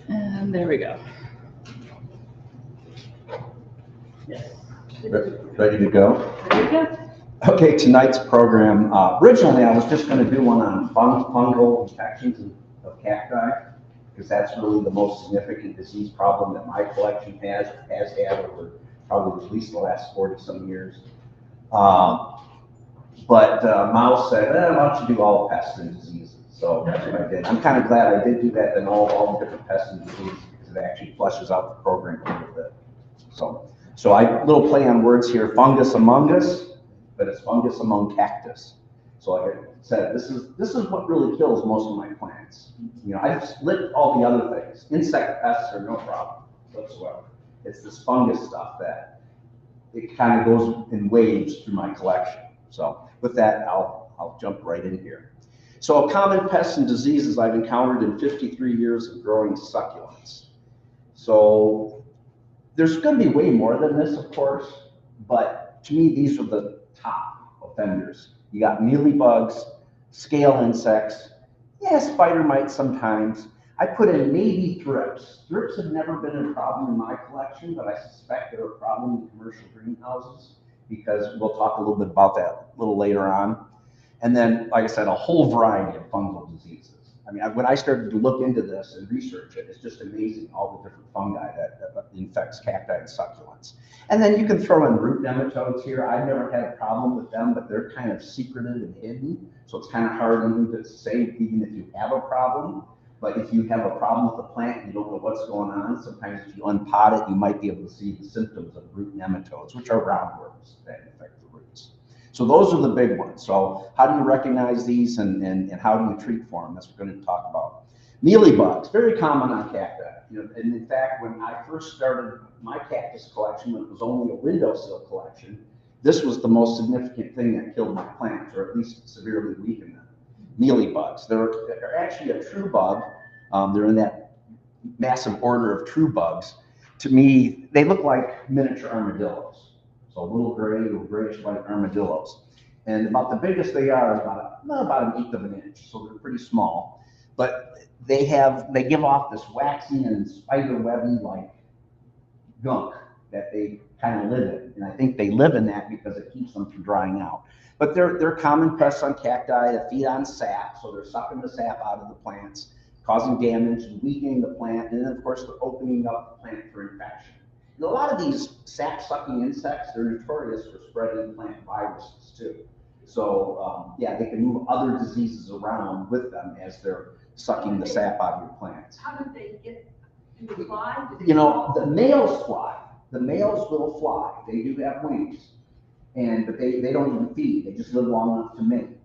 And there we go. Yes. Ready to go? There we go. Okay, tonight's program, originally I was just going to do one on fungal infections of cacti, because that's really the most significant disease problem that my collection has had over probably at least the last 40 some years. But Mouse said, why don't you do all pests and diseases? So that's what I did. I'm kind of glad I did do that and all the different pests and diseases, because it actually fleshes out the program a little bit. So I little play on words here, fungus among us, but it's fungus among cactus. So like I said, this is what really kills most of my plants. You know, I split all the other things. Insect pests are no problem whatsoever. It's this fungus stuff that it kind of goes in waves through my collection. So with that, I'll jump right in here. So common pests and diseases I've encountered in 53 years of growing succulents. So there's going to be way more than this, of course, but to me, these are the top offenders. You got mealybugs, scale insects, yeah, spider mites sometimes. I put in maybe thrips. Thrips have never been a problem in my collection, but I suspect they're a problem in commercial greenhouses, because we'll talk a little bit about that a little later on. And then, like I said, a whole variety of fungal diseases. I mean, when I started to look into this and research it, it's just amazing all the different fungi that infects cacti and succulents. And then you can throw in root nematodes here. I've never had a problem with them, but they're kind of secretive and hidden. So it's kind of hard even to say, even if you have a problem. But if you have a problem with the plant and you don't know what's going on, sometimes if you unpot it, you might be able to see the symptoms of root nematodes, which are roundworms that infect the roots. So those are the big ones. So how do you recognize these and how do you treat for them? That's what we're going to talk about. Mealybugs, very common on cacti. You know, and in fact, when I first started my cactus collection, when it was only a windowsill collection, this was the most significant thing that killed my plants, or at least severely weakened them. Mealybugs. They're actually a true bug. They're in that massive order of true bugs. To me, they look like miniature armadillos. So little grayish-white armadillos. And about the biggest they are is about 1/8 of an inch. So they're pretty small. But they give off this waxy and spider webby like gunk that they kind of live in. And I think they live in that because it keeps them from drying out. But they're common pests on cacti that feed on sap, so they're sucking the sap out of the plants, causing damage and weakening the plant, and then of course they're opening up the plant for infection. And a lot of these sap-sucking insects, they're notorious for spreading plant viruses too. So yeah, they can move other diseases around with them as they're sucking the sap out of your plants. How do they get? Do they fly? You know, the males fly. The males will fly. They do have wings. But they don't even feed, they just live long enough to mate.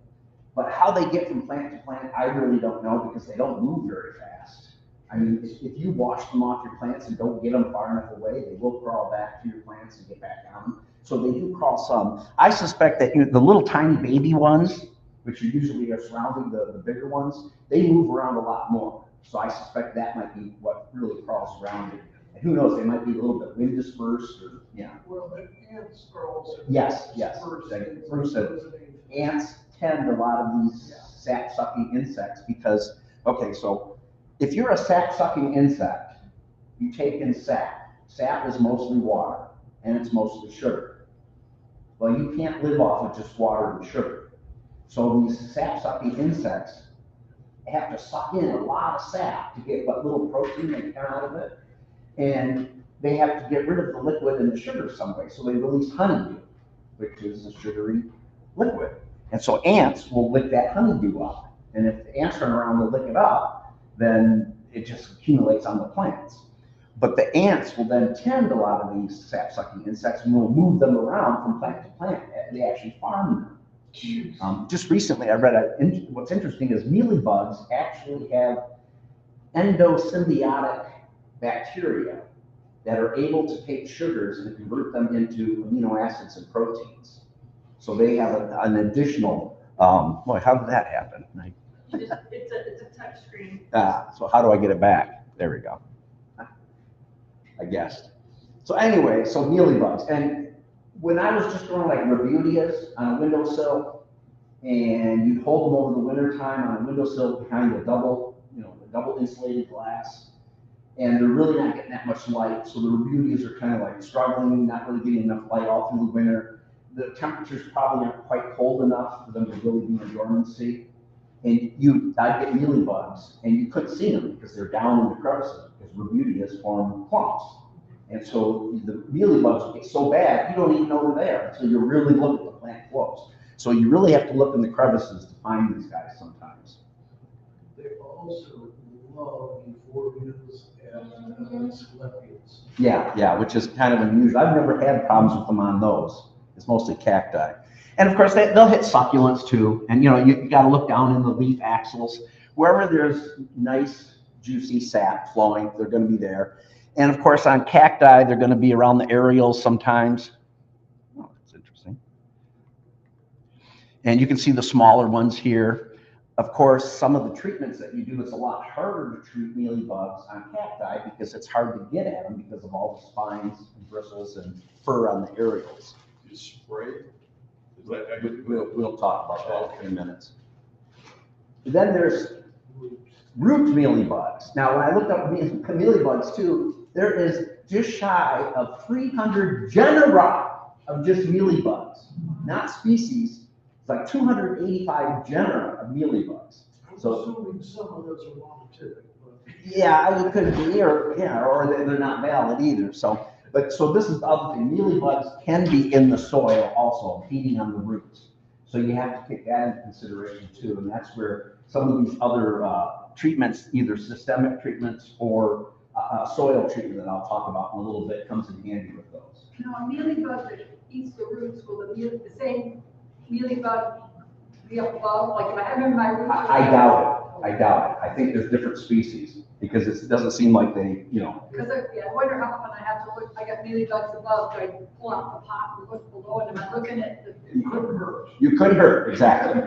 But how they get from plant to plant, I really don't know, because they don't move very fast. I mean, if you wash them off your plants and don't get them far enough away, they will crawl back to your plants and get back on them. So they do crawl some. I suspect that the little tiny baby ones, which usually are surrounding the bigger ones, they move around a lot more. So I suspect that might be what really crawls around it. And who knows, they might be a little bit wind dispersed, or yeah. Well, the ants are also. Yes. Bruce said ants tend a lot of these sap-sucking insects because, okay, so if you're a sap-sucking insect, you take in sap. Sap is mostly water, and it's mostly sugar. Well, you can't live off of just water and sugar. So these sap-sucking insects have to suck in a lot of sap to get what little protein they can out of it. And they have to get rid of the liquid and the sugar some way. So they release honeydew, which is a sugary liquid. And so ants will lick that honeydew up. And if the ants turn around and lick it up, then it just accumulates on the plants. But the ants will then tend a lot of these sap-sucking insects and will move them around from plant to plant. They actually farm them. Just recently, I read what's interesting is mealybugs actually have endosymbiotic bacteria that are able to take sugars and convert them into amino acids and proteins. So they have an additional, boy, how did that happen? It's a touch screen. So how do I get it back? There we go. I guessed. So anyway, so mealybugs. And when I was just growing like Rebudias on a windowsill, and you'd hold them over the winter time on a windowsill behind a double insulated glass, and they're really not getting that much light, so the Rebudias are kind of like struggling, not really getting enough light all through the winter. The temperatures probably aren't quite cold enough for them to really be in dormancy. And I'd get mealybugs, and you couldn't see them because they're down in the crevices, because Rebudias form clumps. And so the mealybugs get so bad, you don't even know they're there until you really look at the plant close. So you really have to look in the crevices to find these guys sometimes. They also love euphorbias and asclepias. Yeah, which is kind of unusual. I've never had problems with them on those. It's mostly cacti. And of course, they'll hit succulents too. And you got to look down in the leaf axils. Wherever there's nice, juicy sap flowing, they're going to be there. And of course, on cacti, they're going to be around the areoles sometimes. Oh, that's interesting. And you can see the smaller ones here. Of course, some of the treatments that you do, it's a lot harder to treat mealybugs on cacti because it's hard to get at them because of all the spines and bristles and fur on the areoles. You spray? We'll talk about that in a minute. Then there's root mealybugs. Now, when I looked up mealybugs too, there is just shy of 300 genera of just mealybugs, not species. It's like 285 genera of mealybugs. I'm So, assuming some of those are monotypic, but yeah, it could be, or they're not valid either. So this is the other thing. Mealybugs can be in the soil also, feeding on the roots. So you have to take that into consideration too, and that's where some of these other treatments, either systemic treatments or soil treatment that I'll talk about in a little bit, comes in handy with those. Now, a mealybug that eats the roots, will the same mealybug be up above? Like if I have them in my roots? I doubt it. I think there's different species because it doesn't seem like they, Because I wonder how often I have to look, I got mealybugs above, so I pull out the pot and look below, and am I looking at the? you couldn't hurt. You could hurt, exactly.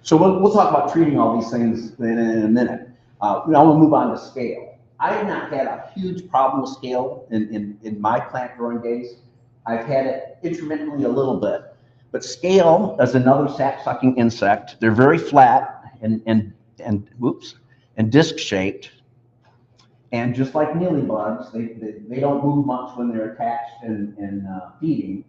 So we'll talk about treating all these things in a minute. Now we'll move on to scale. I have not had a huge problem with scale in my plant growing days. I've had it intermittently a little bit, but scale is another sap-sucking insect. They're very flat and disc shaped. And just like mealybugs, they don't move much when they're attached and feeding.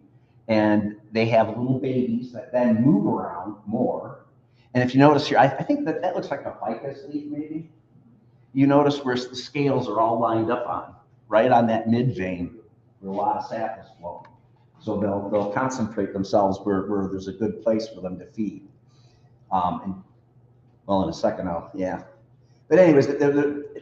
And they have little babies that then move around more. And if you notice here, I think that looks like a ficus leaf maybe. You notice where the scales are all lined up on, right on that mid vein where a lot of sap is flowing. So they'll concentrate themselves where there's a good place for them to feed. In a second yeah. But anyways,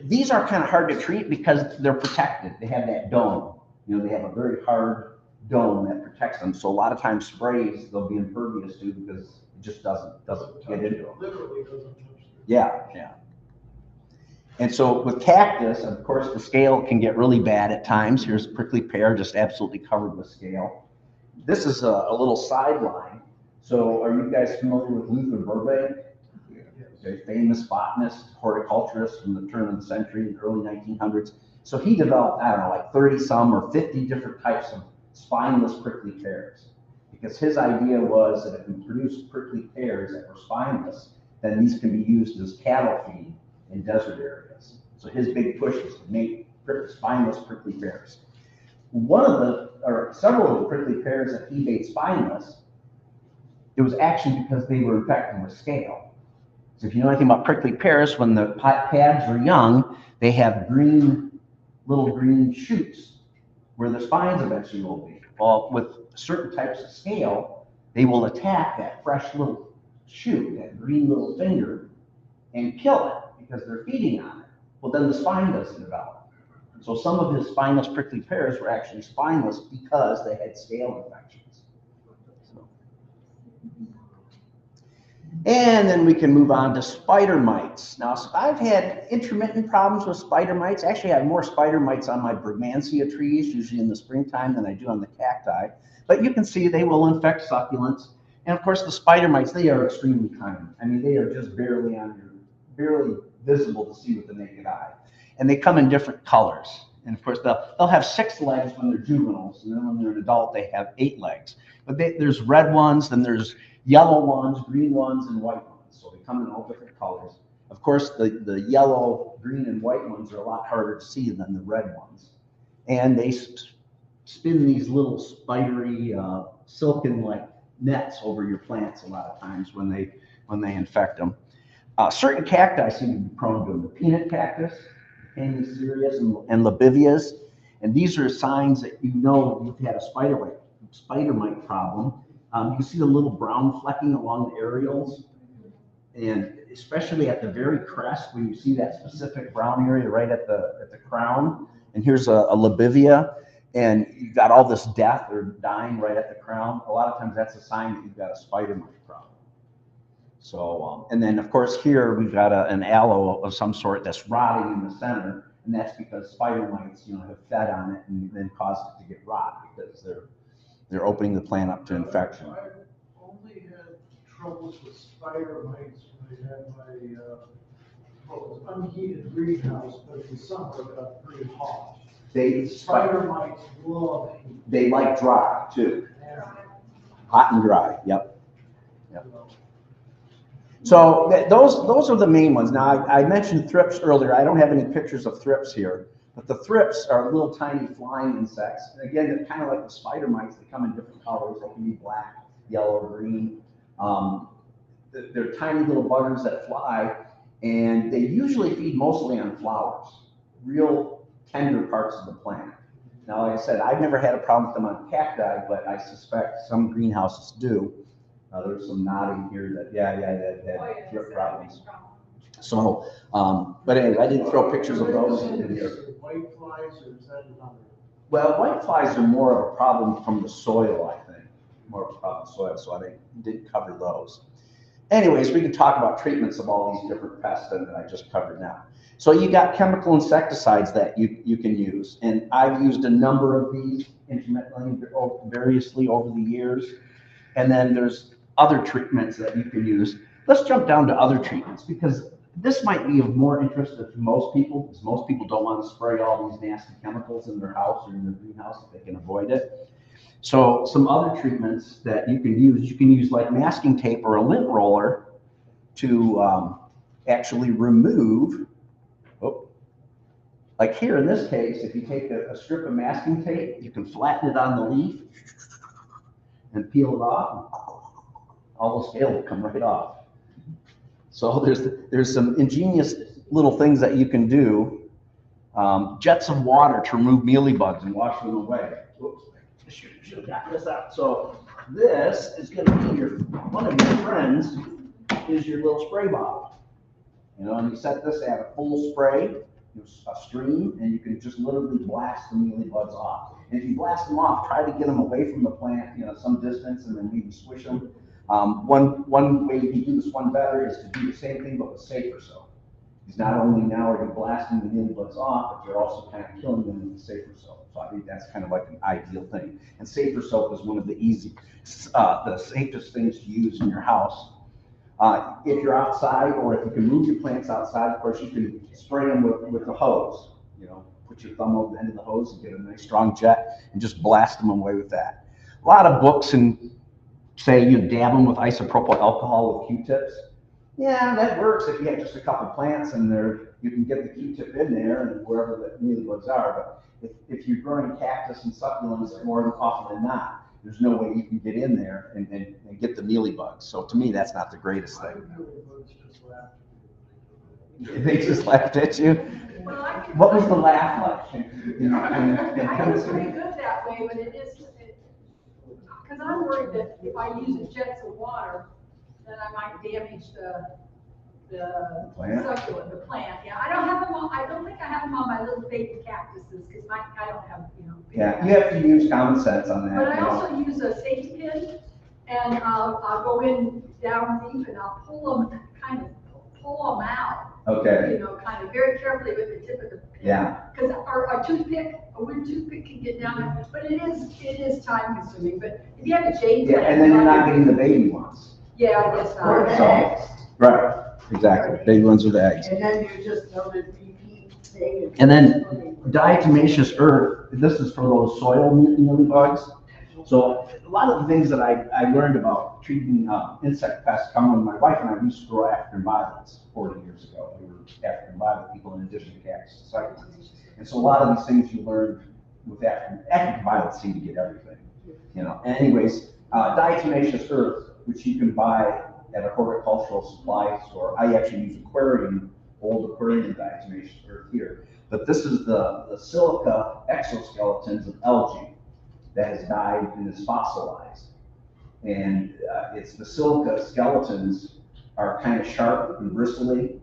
these are kind of hard to treat because they're protected. They have that dome. They have a very hard dome that protects them. So a lot of times sprays they'll be impervious to because it just doesn't get into them. Literally doesn't touch them. Yeah. And so with cactus, of course, the scale can get really bad at times. Here's a prickly pear just absolutely covered with scale. This is a little sideline. So are you guys familiar with Luther Burbank? A famous botanist, horticulturist from the turn of the century, in the early 1900s. So he developed, I don't know, like 30 some or 50 different types of spineless prickly pears. Because his idea was that if we produce prickly pears that were spineless, then these can be used as cattle feed in desert areas. So his big push was to make spineless prickly pears. Several of the prickly pears that he made spineless, it was actually because they were infected with scale. So if you know anything about prickly pears, when the pads are young, they have little green shoots where the spines eventually will be. Well, with certain types of scale, they will attack that fresh little shoot, that green little finger, and kill it because they're feeding on it. Well, then the spine doesn't develop. So some of his spineless prickly pears were actually spineless because they had scale infections. And then we can move on to spider mites. Now, I've had intermittent problems with spider mites. Actually, I have more spider mites on my Brugmansia trees, usually in the springtime, than I do on the cacti. But you can see they will infect succulents. And of course, the spider mites, they are extremely tiny. I mean, they are just barely visible to see with the naked eye. And they come in different colors. And of course, they'll have 6 legs when they're juveniles, and then when they're an adult, they have 8 legs. But there's red ones, then there's yellow ones, green ones, and white ones. So they come in all different colors. Of course, the yellow, green, and white ones are a lot harder to see than the red ones. And they spin these little spidery, silken-like nets over your plants a lot of times when they infect them. Certain cacti seem to be prone to them. The peanut cactus, Canis cereus, and labivias. And these are signs that you know you've had a spider mite problem. You can see the little brown flecking along the areoles. And especially at the very crest, when you see that specific brown area right at the crown. And here's a labivia, and you've got all this death or dying right at the crown. A lot of times that's a sign that you've got a spider mite problem. So, and then of course here we've got an aloe of some sort that's rotting in the center, and that's because spider mites, have fed on it and then caused it to get rot because they're opening the plant up to infection. I've only had troubles with spider mites when I had my what was unheated greenhouse, but in the summer it got pretty hot. Spider mites love heat. They like dry too. Hot and dry. Yep. So those are the main ones. Now I mentioned thrips earlier. I don't have any pictures of thrips here, but the thrips are little tiny flying insects. And again, they're kind of like the spider mites. They come in different colors. They can be black, yellow, green. They're tiny little buggers that fly, and they usually feed mostly on flowers, real tender parts of the plant. Now, like I said, I've never had a problem with them on cacti, but I suspect some greenhouses do. There's some nodding here that, that had thrip problems. So, but anyway, I didn't throw pictures of those in here. White flies, or is that another? Well, white flies are more of a problem from the soil, I think. More of a problem with soil, so I didn't cover those. Anyways, we can talk about treatments of all these different pests that I just covered now. So you got chemical insecticides that you can use, and I've used a number of these intermittently, variously over the years. And then there's other treatments that you can use. Let's jump down to other treatments, because this might be of more interest to most people, because most people don't want to spray all these nasty chemicals in their house or in their greenhouse if they can avoid it. So some other treatments that you can use like masking tape or a lint roller to actually remove, like here in this case, if you take a strip of masking tape, you can flatten it on the leaf and peel it off. All the scale will come right off. So there's some ingenious little things that you can do. Jets of water to remove mealybugs and wash them away. Whoops, I should have got this out. So this is going to be one of your friends is your little spray bottle. And you set this at a full spray, a stream, and you can just literally blast the mealybugs off. And if you blast them off, try to get them away from the plant, some distance, and then maybe squish them. One way you can do this one better is to do the same thing but with safer soap. Because not only now are you blasting the mealybugs off, but you're also kind of killing them with safer soap. So I think that's kind of like an ideal thing. And safer soap is one of the the safest things to use in your house. If you're outside, or if you can move your plants outside, of course you can spray them with the hose. Put your thumb over the end of the hose and get a nice strong jet and just blast them away with that. A lot of books and say you dab them with isopropyl alcohol with Q-tips. Yeah, that works if you have just a couple plants and you can get the Q-tip in there and wherever the mealybugs are. But if you're growing cactus and succulents more often than not, there's no way you can get in there and get the mealybugs. So to me, that's not the greatest thing. They just laughed at you? Well, What was the laugh like? I was pretty good that way, but because I'm worried that if I use jets of water, then I might damage the plant? succulent, the plant. Yeah, I don't have them on. I don't think I have them on my little baby cactuses because I don't have Yeah, you have to use common sense on that. But I also use a safety pin, and I'll go in down deep and I'll pull them out. Okay. Kind of very carefully with the tip of the pin. Yeah. Because a wooden toothpick can get down there, but it is time consuming. But if you have a jade plant. Yeah, and then you're not getting the baby ones. Yeah, I guess not. Right, right, exactly. Baby ones are the eggs. And then you just know the repeat thing. And then diatomaceous earth, this is for those soil mealybugs. So a lot of the things that I learned about treating insect pests come when my wife and I used to grow African violets 40 years ago. We were African violet people in addition to cactus succulents. And so a lot of these things you learned with African violets seem to get everything. You know. Anyways, diatomaceous earth, which you can buy at a horticultural supply store. I actually use old aquarium diatomaceous earth here. But this is the silica exoskeletons of algae that has died and is fossilized. And it's the silica skeletons are kind of sharp and bristly.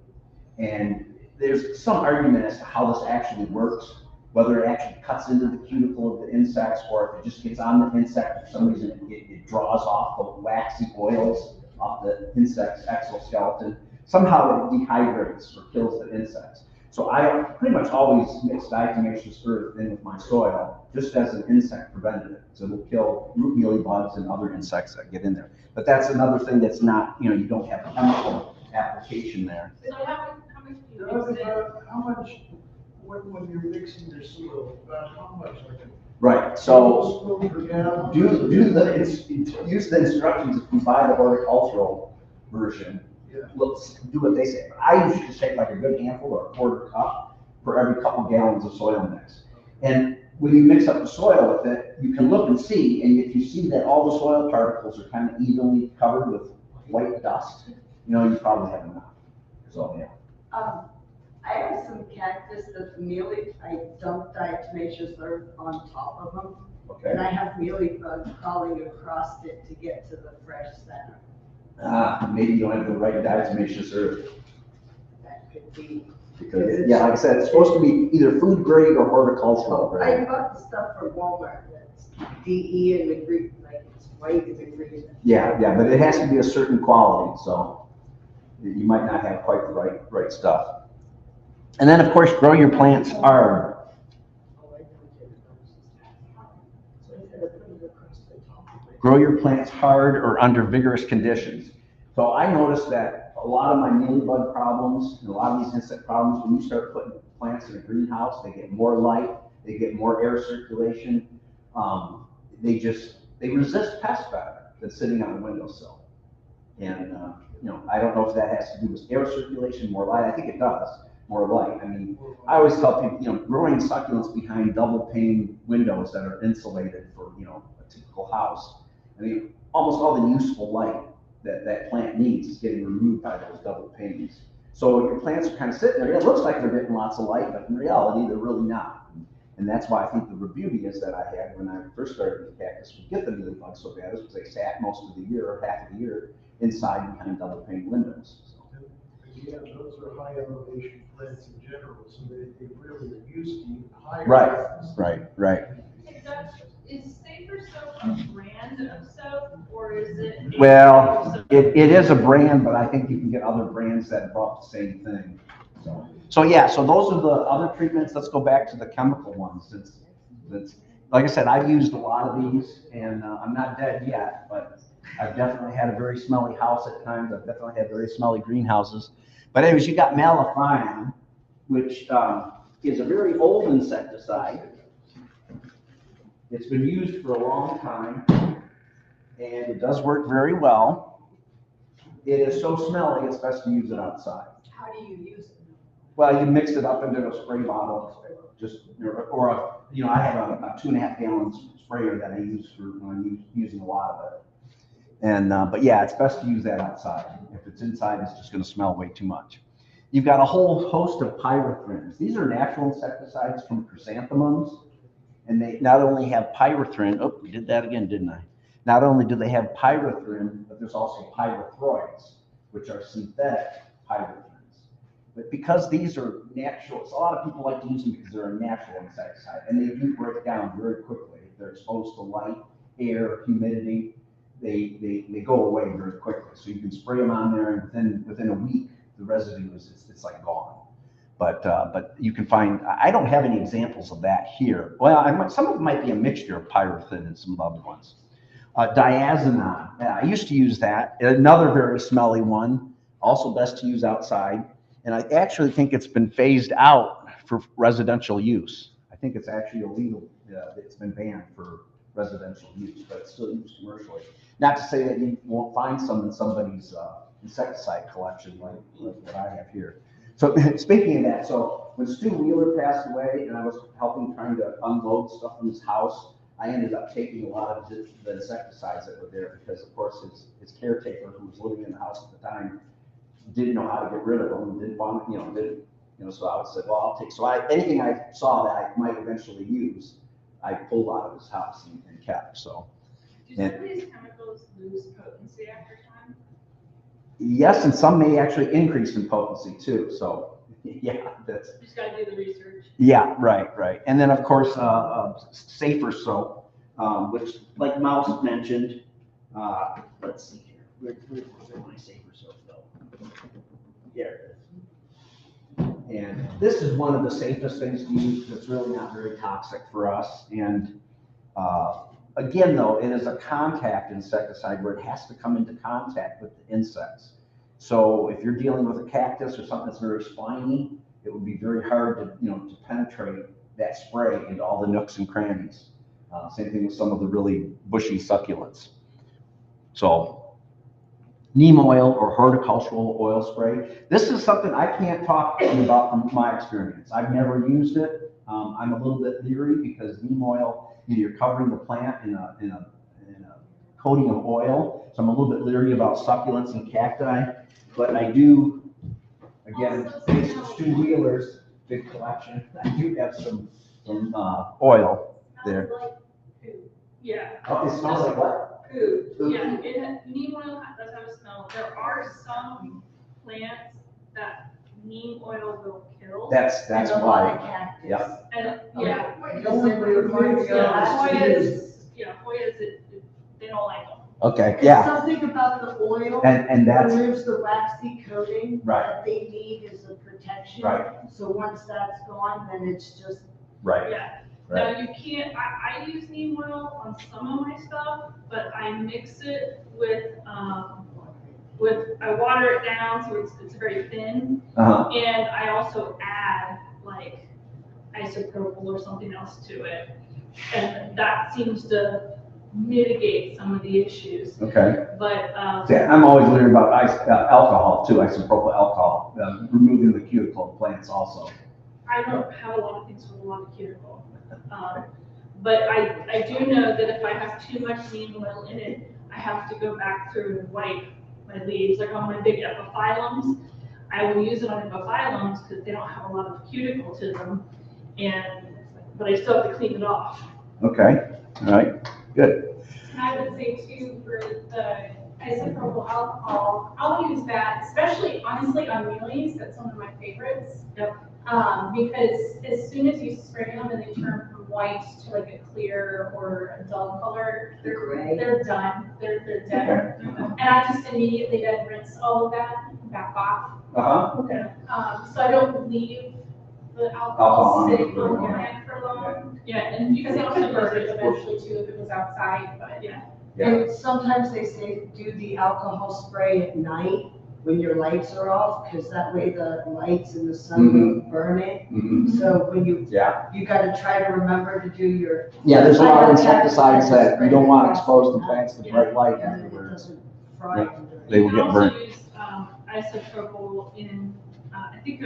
And there's some argument as to how this actually works, whether it actually cuts into the cuticle of the insects or if it just gets on the insect. For some reason, it draws off the waxy oils off the insect's exoskeleton. Somehow it dehydrates or kills the insects. So I pretty much always mix diatomaceous earth in with my soil just as an insect preventative. So it'll kill root mealybugs and other insects that get in there. But that's another thing that's not, you don't have chemical application there. So how much do you mix it? How much, when you're mixing your soil, about how much, like a Right, so spoon per gallon? use the instructions if you buy the horticultural version. Yeah. Let's do what they say. I usually just take like a good handful or a quarter cup for every couple gallons of soil mix. And when you mix up the soil with it, you can look and see, and if you see that all the soil particles are kind of evenly covered with white dust, you probably have enough. So, yeah. I have some cactus that's I dumped diatomaceous earth on top of them. Okay. And I have mealybugs crawling across it to get to the fresh center. Maybe you don't have the right diatomaceous earth. That could be. Because, yeah, like I said, it's supposed to be either food grade or horticultural I grade. bought the stuff from Walmart that's DE in the green, like it's white in the green. Yeah, but it has to be a certain quality, so you might not have quite the right stuff. And then, of course, grow your plants hard. Grow your plants hard or under vigorous conditions. So I noticed that a lot of my mealybug problems and a lot of these insect problems, when you start putting plants in a greenhouse, they get more light, they get more air circulation. They resist pests better than sitting on a windowsill. And I don't know if that has to do with air circulation, more light. I think it does, more light. I mean, I always tell people, growing succulents behind double pane windows that are insulated for, a typical house. I mean, almost all the useful light that plant needs is getting removed by those double panes. So your plants are kind of sitting there. It looks like they're getting lots of light, but in reality, they're really not. And that's why I think the rebuvias that I had when I first started with cactus would get the mealybugs so bad is because they sat most of the year or half of the year inside behind double pane windows. So. Yeah, those are high elevation plants in general, so they really are used to even higher. Right. Is Safer Soap a brand of soap, or is it? Well, it is a brand, but I think you can get other brands that involve the same thing. So those are the other treatments. Let's go back to the chemical ones. Since like I said, I've used a lot of these, and I'm not dead yet, but I've definitely had a very smelly house at times. I've definitely had very smelly greenhouses. But anyways, you got malathion, which is a very old insecticide. It's been used for a long time, and it does work very well. It is so smelly, it's best to use it outside. How do you use it? Well, you mix it up into a spray bottle, I have a 2.5 gallon sprayer that I use when I'm using a lot of it. And but yeah, it's best to use that outside. If it's inside, it's just going to smell way too much. You've got a whole host of pyrethrins. These are natural insecticides from chrysanthemums. And they not only have pyrethrin, we did that again, didn't I? Not only do they have pyrethrin, but there's also pyrethroids, which are synthetic pyrethrins. But because these are natural, so a lot of people like to use them because they're a natural insecticide, and they do break down very quickly. If they're exposed to light, air, humidity, they go away very quickly. So you can spray them on there, and within a week, the residue it's like gone. But you can find, I don't have any examples of that here. Well, some of them might be a mixture of pyrethrin and some other ones. Diazinon, I used to use that. Another very smelly one, also best to use outside. And I actually think it's been phased out for residential use. I think it's actually illegal. It's been banned for residential use, but it's still used commercially. Not to say that you won't find some in somebody's insecticide collection like what I have here. So speaking of that, so when Stu Wheeler passed away and I was helping trying to unload stuff from his house, I ended up taking a lot of the insecticides that were there because, of course, his caretaker, who was living in the house at the time, didn't know how to get rid of them and didn't want, so I said, well, I'll take, anything I saw that I might eventually use, I pulled out of his house and kept, so. Do some of these chemicals lose potency after time? Yes, and some may actually increase in potency too, so, yeah, that's. Just gotta do the research. Yeah, right. And then, of course, safer soap, which, like Mouse mentioned, let's see here, where my safer soap go? There it is. And this is one of the safest things to use, that's really not very toxic for us. And again, though, it is a contact insecticide where it has to come into contact with the insects. So if you're dealing with a cactus or something that's very spiny, it would be very hard to penetrate that spray into all the nooks and crannies. Same thing with some of the really bushy succulents. So neem oil or horticultural oil spray. This is something I can't talk about from my experience. I've never used it. I'm a little bit leery because neem oil, you're covering the plant in a coating of oil. So I'm a little bit leery about succulents and cacti, but I do, again, thanks to Stu Wheeler's big collection, I do have some oil there. Yeah. Oh, it smells like what? Food. Yeah, neem oil does have a smell. There are some plants that neem oil will kill. That's And a lot why. of cactus. Yeah. And, yeah. Because they're required to go last years. Hoyas, they don't like them. Okay, It's yeah. something about the oil. And that's, Removes the waxy coating. Right. That they need as a protection. Right. So once that's gone, then it's just. right. Yeah. Right. Now you can't, I use neem oil on some of my stuff, but I mix it with, I water it down so it's very thin. Uh-huh. And I also add like isopropyl or something else to it. And that seems to mitigate some of the issues. Okay. But, Yeah, I'm always leery about alcohol too, isopropyl alcohol, removing the cuticle of plants also. I don't have a lot of things with a lot of cuticle. But I do know that if I have too much neem oil in it, I have to go back through and wipe my leaves, like on my big epiphyllums. I will use it on epiphyllums because they don't have a lot of cuticle to them, but I still have to clean it off. Okay, all right, good. And I would say too, for the isopropyl alcohol, I'll use that, especially honestly on muleys, that's one of my favorites. Yep. Because as soon as you spray them and they turn from white to like a clear or a dull color, they're done, they're dead. And I just immediately then rinse all of that back off. Uh-huh, okay. So I don't leave the Alcohol alcohol sitting on on your hand for long. Yeah, and you Because can it could also burn use it it. eventually too if it was outside, but Yeah. Yeah. And sometimes they say do the alcohol spray at night when your lights are off, because that way the lights and the sun won't burn it. Mhm. So when you Yeah. gotta try to remember to do your. Yeah, there's a lot of insecticides that you don't want to expose the plants to bright light Yeah, it everywhere. doesn't fry. Yeah. They will You get can also burnt. use isopropyl in, I think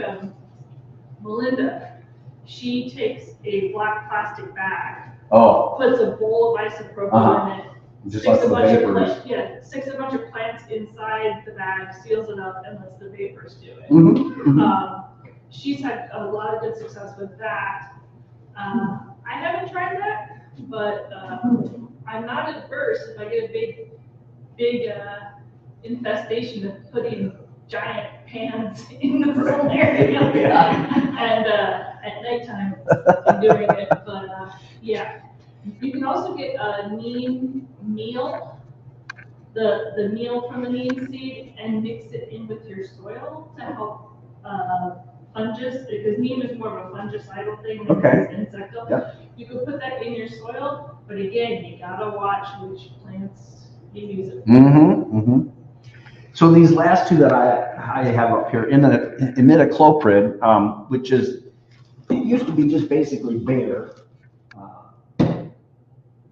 Melinda, she takes a black plastic bag, Oh, puts a bowl of isopropyl Uh-huh. in it, just sticks like a the bunch of vapors. plants, sticks a bunch of plants inside the bag, seals it up, and lets the vapors do it. Mhm. She's had a lot of good success with that. I haven't tried that, but I'm not adverse if I get a big infestation of putting giant pans in the sun area and at nighttime and doing it. But yeah, you can also get neem meal, the meal from the neem seed, and mix it in with your soil to help fungus, because neem is more of a fungicidal thing than Okay. an insectal. Yep. You can put that in your soil, but again, you gotta watch which plants you use it. Mm-hmm, mm-hmm. So these last two that I have up here, imidacloprid, which is, it used to be just basically Bayer.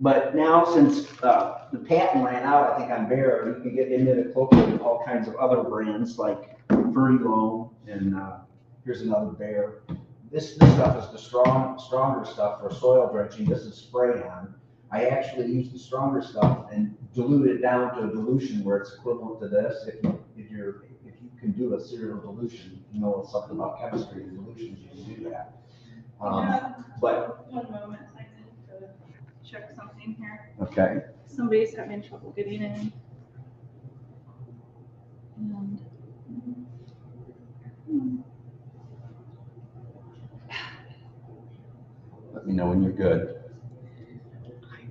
But now since the patent ran out, I think on Bayer, you can get imidacloprid and all kinds of other brands like Furulone, and here's another Bayer. This stuff is the stronger stuff for soil drenching. This is spray on. I actually use the stronger stuff and dilute it down to a dilution where it's equivalent to this. If you can do a serial dilution, you know something about chemistry and dilutions, you can do that. But one moment, I need to check something here. okay. Somebody's having trouble getting in. Let me know when you're good.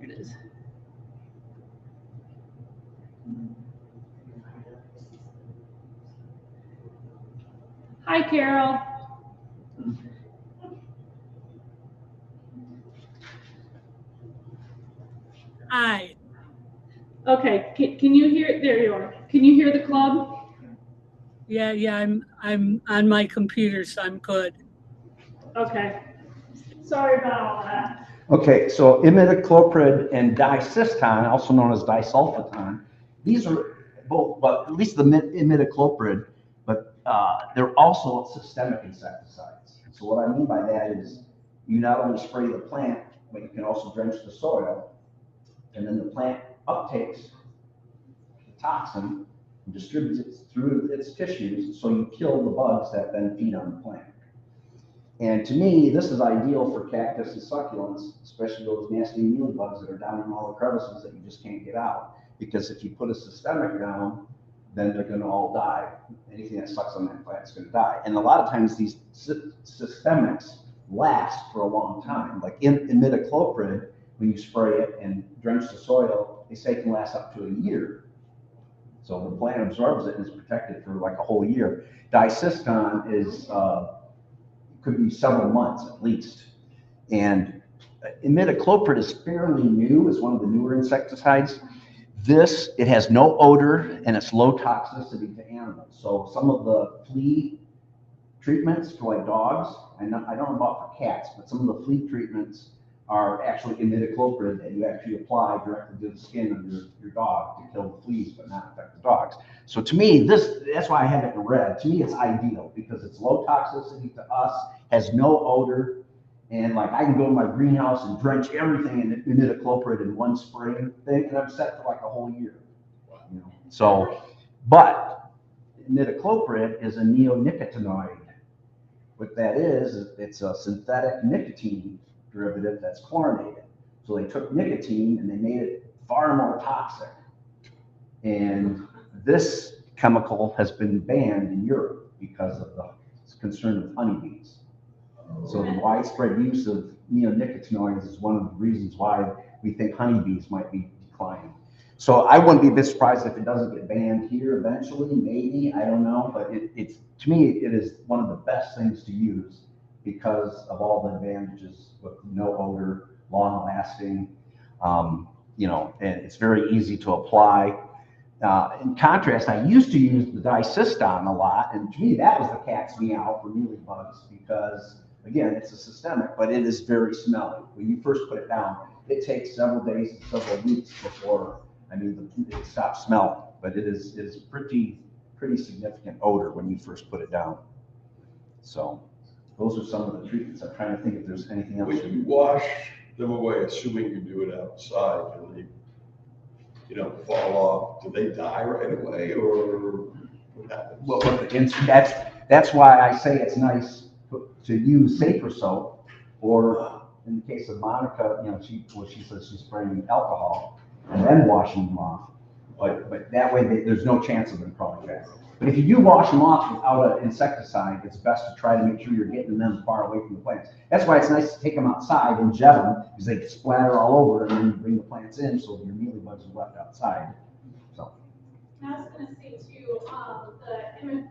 Here it is. Hi, Carol. Hi. Okay, can you hear? There you are. Can you hear the club? Yeah, I'm on my computer, so I'm good. Okay. Sorry about all that. Okay, so imidacloprid and dicyston, also known as disulfiton, these are both, but at least the imidacloprid, but they're also systemic insecticides. So what I mean by that is you not only spray the plant, but you can also drench the soil, and then the plant uptakes the toxin and distributes it through its tissues, so you kill the bugs that then feed on the plant. And to me, this is ideal for cactus and succulents, especially those nasty mealy bugs that are down in all the crevices that you just can't get out. Because if you put a systemic down, then they're going to all die. Anything that sucks on that plant is going to die. And a lot of times these systemics last for a long time. Like imidacloprid, when you spray it and drench the soil, they say it can last up to a year. So the plant absorbs it and is protected for like a whole year. Dicyston is could be several months at least. And imidacloprid is fairly new. It's one of the newer insecticides. It has no odor and it's low toxicity to animals. So some of the flea treatments for like dogs, I don't know about for cats, but some of the flea treatments are actually imidacloprid that you actually apply directly to the skin of your dog to kill the fleas but not affect the dogs. So to me, that's why I have it in red. To me, it's ideal because it's low toxicity to us, has no odor, and like I can go to my greenhouse and drench everything in imidacloprid in one spray thing, and I'm set for like a whole year. You know? So, but imidacloprid is a neonicotinoid. What that is it's a synthetic nicotine derivative that's chlorinated. So they took nicotine and they made it far more toxic. And this chemical has been banned in Europe because of the concern with honeybees. So the widespread use of neonicotinoids is one of the reasons why we think honeybees might be declining. So I wouldn't be a bit surprised if it doesn't get banned here eventually, maybe, I don't know, but it's to me, it is one of the best things to use because of all the advantages with no odor, long lasting, you know, and it's very easy to apply. In contrast, I used to use the dicyston a lot, and to me, that was the cat's meow for mealy bugs because, again, it's a systemic, but it is very smelly. When you first put it down, it takes several days to several weeks before, it stops smelling, but it is pretty significant odor when you first put it down. So those are some of the treatments. I'm trying to think if there's anything else. When you wash them away, assuming you do it outside, and they, you know, fall off, do they die right away, or what happens? Well, that's why I say it's nice to use safer soap, or in the case of Monica, you know, she says she's spraying alcohol and then washing them off. But that way there's no chance of them crawling back. But if you do wash them off without an insecticide, it's best to try to make sure you're getting them far away from the plants. That's why it's nice to take them outside and jet them, because they splatter all over, and then you bring the plants in, so your mealy bugs are left outside. So. And I was gonna say too, the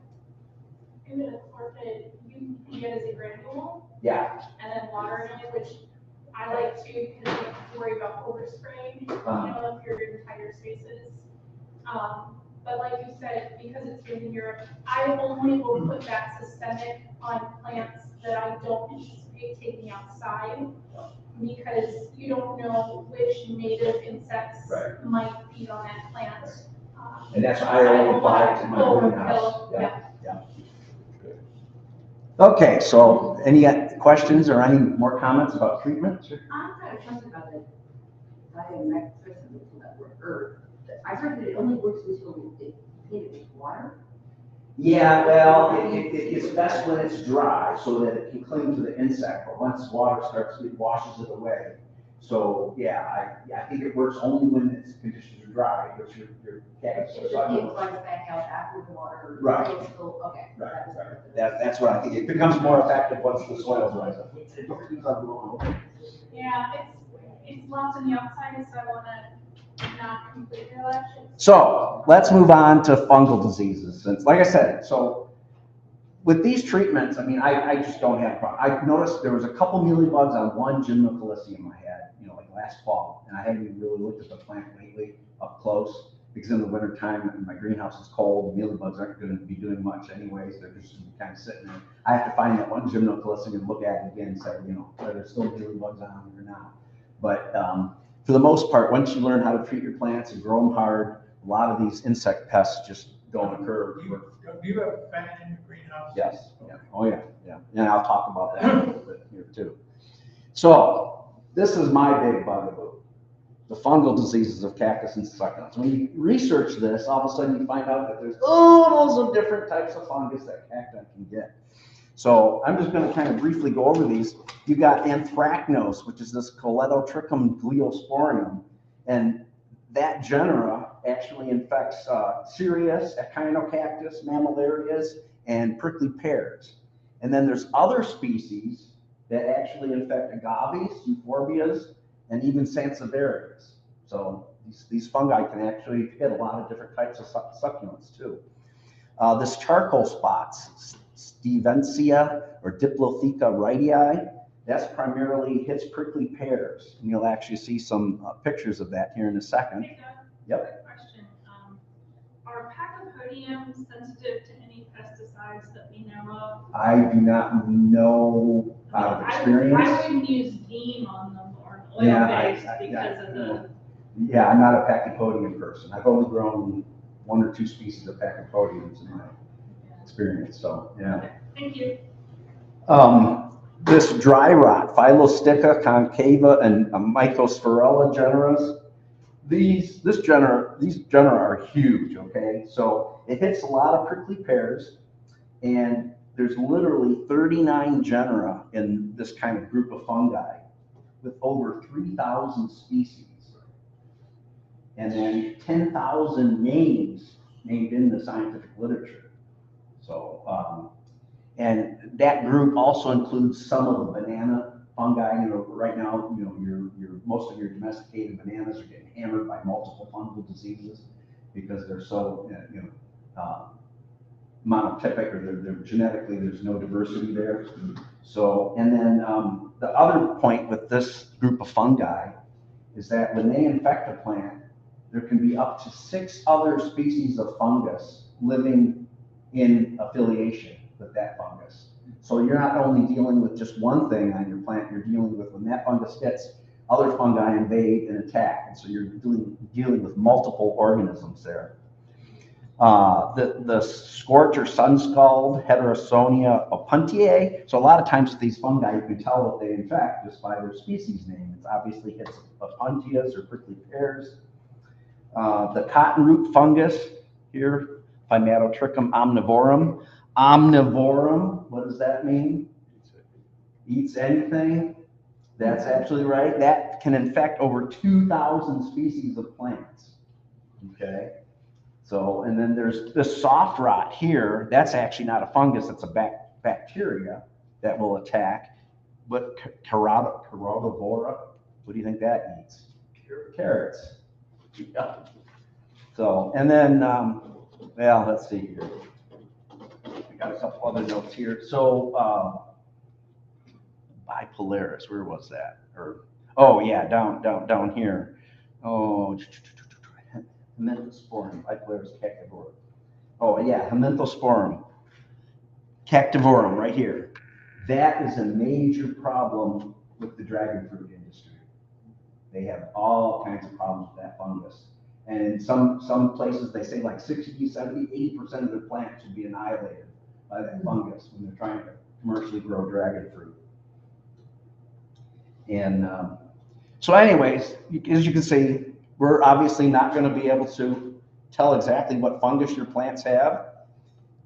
imidacloprid, you can get as a granule. Yeah. And then water in it, which I like to, because you don't have to worry about overspraying, you know, if you're in tighter spaces. But like you said, because it's in Europe, I only will put that systemic on plants that I don't anticipate taking outside. because you don't know which native insects Right. might feed on that plant. And that's why I only buy it in my greenhouse. Yeah. Okay, so any questions or any more comments about treatment? I've got a question about the diamethicillin that were herb. I heard that it only works until it hit it with water. Yeah, well, it's best when it's dry so that it can cling to the insect, but once water starts, it washes it away. So, yeah, I think it works only when its conditions are dry, which your cactus It are just comes back out after the water. Right. Okay. Right, right. That's what I think. It becomes more effective once the soil dries up. Yeah, it's lots on the outside, so I wanna not completely relax it. So let's move on to fungal diseases. Since, like I said, so with these treatments, I mean, I just don't have a problem. I noticed there was a couple mealybugs on one gymnocalycium I had, like last fall, and I haven't even really looked at the plant lately up close because in the wintertime, my greenhouse is cold, the mealybugs aren't going to be doing much anyways. They're just kind of sitting there. I have to find that one gymnocalycium and look at it again and say, are there still mealybugs on it or not? But for the most part, once you learn how to treat your plants and grow them hard, a lot of these insect pests just don't occur. Do you have a fan in your greenhouse? Yes. Yeah. Oh yeah. Yeah. And I'll talk about that a little bit here too. So this is my big bugaboo, the fungal diseases of cactus and succulents. When you research this, all of a sudden you find out that there's oodles of different types of fungus that cacti can get. So I'm just going to kind of briefly go over these. You got anthracnose, which is this Coletotrichum gliosporium, and that genera actually infects cereus, echinocactus, mammillarias, and prickly pears. And then there's other species that actually infect agaves, euphorbias, and even sansevierias. So these fungi can actually hit a lot of different types of succulents too. This charcoal spots, Stevensia or Diplotheca rhytii, that's primarily hits prickly pears. And you'll actually see some pictures of that here in a second. Hey, Doug, Yep. quick question. Are pachypodium sensitive to any pesticides that we know of? I do not know out of experience. I wouldn't use neem on them or oil-based because of the... Yeah, I'm not a pachypodium person. I've only grown 1 or 2 species of pachypodiums in my experience, so yeah. Okay, thank you. This dry rot, Phylostica concava and Mycosphaerella generas, these genera are huge, okay? So it hits a lot of prickly pears, and there's literally 39 genera in this kind of group of fungi with over 3,000 species. And then 10,000 names named in the scientific literature. So, and that group also includes some of the banana fungi. Right now, most of your domesticated bananas are getting hammered by multiple fungal diseases because they're so, monotypic, or they're genetically, there's no diversity there. So, and then the other point with this group of fungi is that when they infect a plant, there can be up to 6 other species of fungus living in affiliation with that fungus. So you're not only dealing with just one thing on your plant, you're dealing with when that fungus hits, other fungi invade and attack. And so you're dealing with multiple organisms there. The scorch or sun-scald, Heterosonia opuntiae. So a lot of times with these fungi, you can tell what they infect just by their species name. It's obviously hits opuntias or prickly pears. The cotton root fungus here, Phymatotrichum omnivorum. Omnivorum, what does that mean? Eats anything. That's absolutely right. That can infect over 2,000 species of plants. Okay. So, and then there's this soft rot here. That's actually not a fungus. It's a bacteria that will attack. But Carotivora, what do you think that eats? Carrots. Yeah. So, and then, well, let's see here. I got a couple other notes here. So, Bipolaris, where was that? Oh yeah, down here. Oh, Hemanthosporum, Bipolaris cactivorum. Oh yeah, Hemanthosporum cactivorum right here. That is a major problem with the dragon fruit industry. They have all kinds of problems with that fungus. And in some places, they say like 60, 70, 80% of their plants should be annihilated by that fungus when they're trying to commercially grow dragon fruit. And so anyways, as you can see, we're obviously not going to be able to tell exactly what fungus your plants have.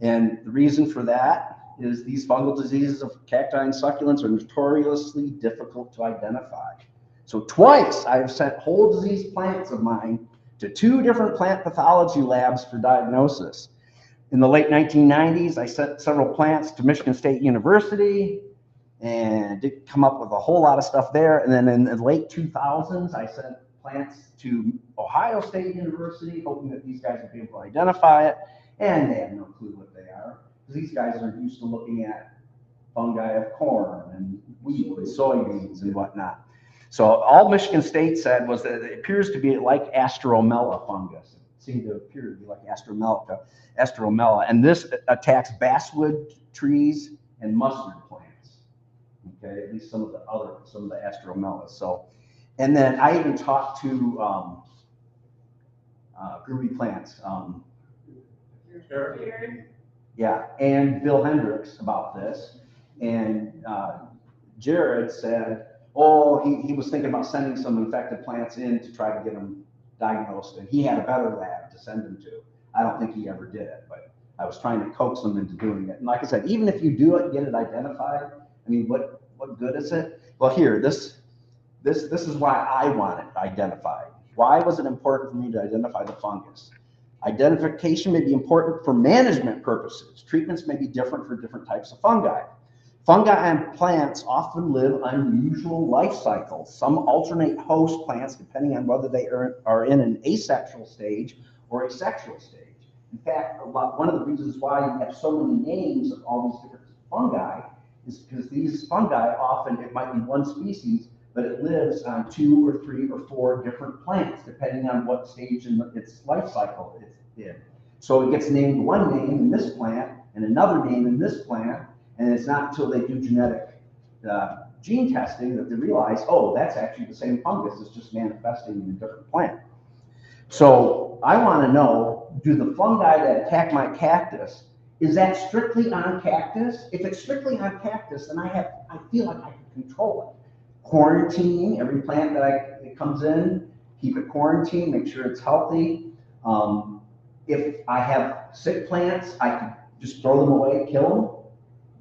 And the reason for that is these fungal diseases of cacti and succulents are notoriously difficult to identify. So twice I've sent whole disease plants of mine to 2 different plant pathology labs for diagnosis. In the late 1990s, I sent several plants to Michigan State University and did come up with a whole lot of stuff there. And then in the late 2000s, I sent plants to Ohio State University, hoping that these guys would be able to identify it. And they have no clue what they are, because these guys are used to looking at fungi of corn and wheat and soybeans and whatnot. So all Michigan State said was that it appears to be like Astromella fungus. It seemed to appear to be like Astromella. And this attacks basswood trees and mustard plants. Okay, at least some of the Astromellas. So, and then I even talked to groovy plants. Yeah, and Bill Hendricks about this. And Jared said, oh, he was thinking about sending some infected plants in to try to get them diagnosed, and he had a better lab to send them to. I don't think he ever did it, but I was trying to coax him into doing it. And like I said, even if you do it, get it identified, I mean, what good is it? Well, here, this is why I want it identified. Why was it important for me to identify the fungus? Identification may be important for management purposes. Treatments may be different for different types of fungi. Fungi and plants often live unusual life cycles. Some alternate host plants depending on whether they are in an asexual stage or a sexual stage. In fact, one of the reasons why you have so many names of all these different fungi is because these fungi often, it might be one species, but it lives on 2 or 3 or 4 different plants, depending on what stage in its life cycle it's in. So it gets named one name in this plant and another name in this plant, and it's not until they do genetic gene testing that they realize, oh, that's actually the same fungus, it's just manifesting in a different plant. So I want to know, do the fungi that attack my cactus, is that strictly on cactus? If it's strictly on cactus, then I feel like I can control it. Quarantining every plant that comes in, keep it quarantined, make sure it's healthy. If I have sick plants, I can just throw them away, kill them,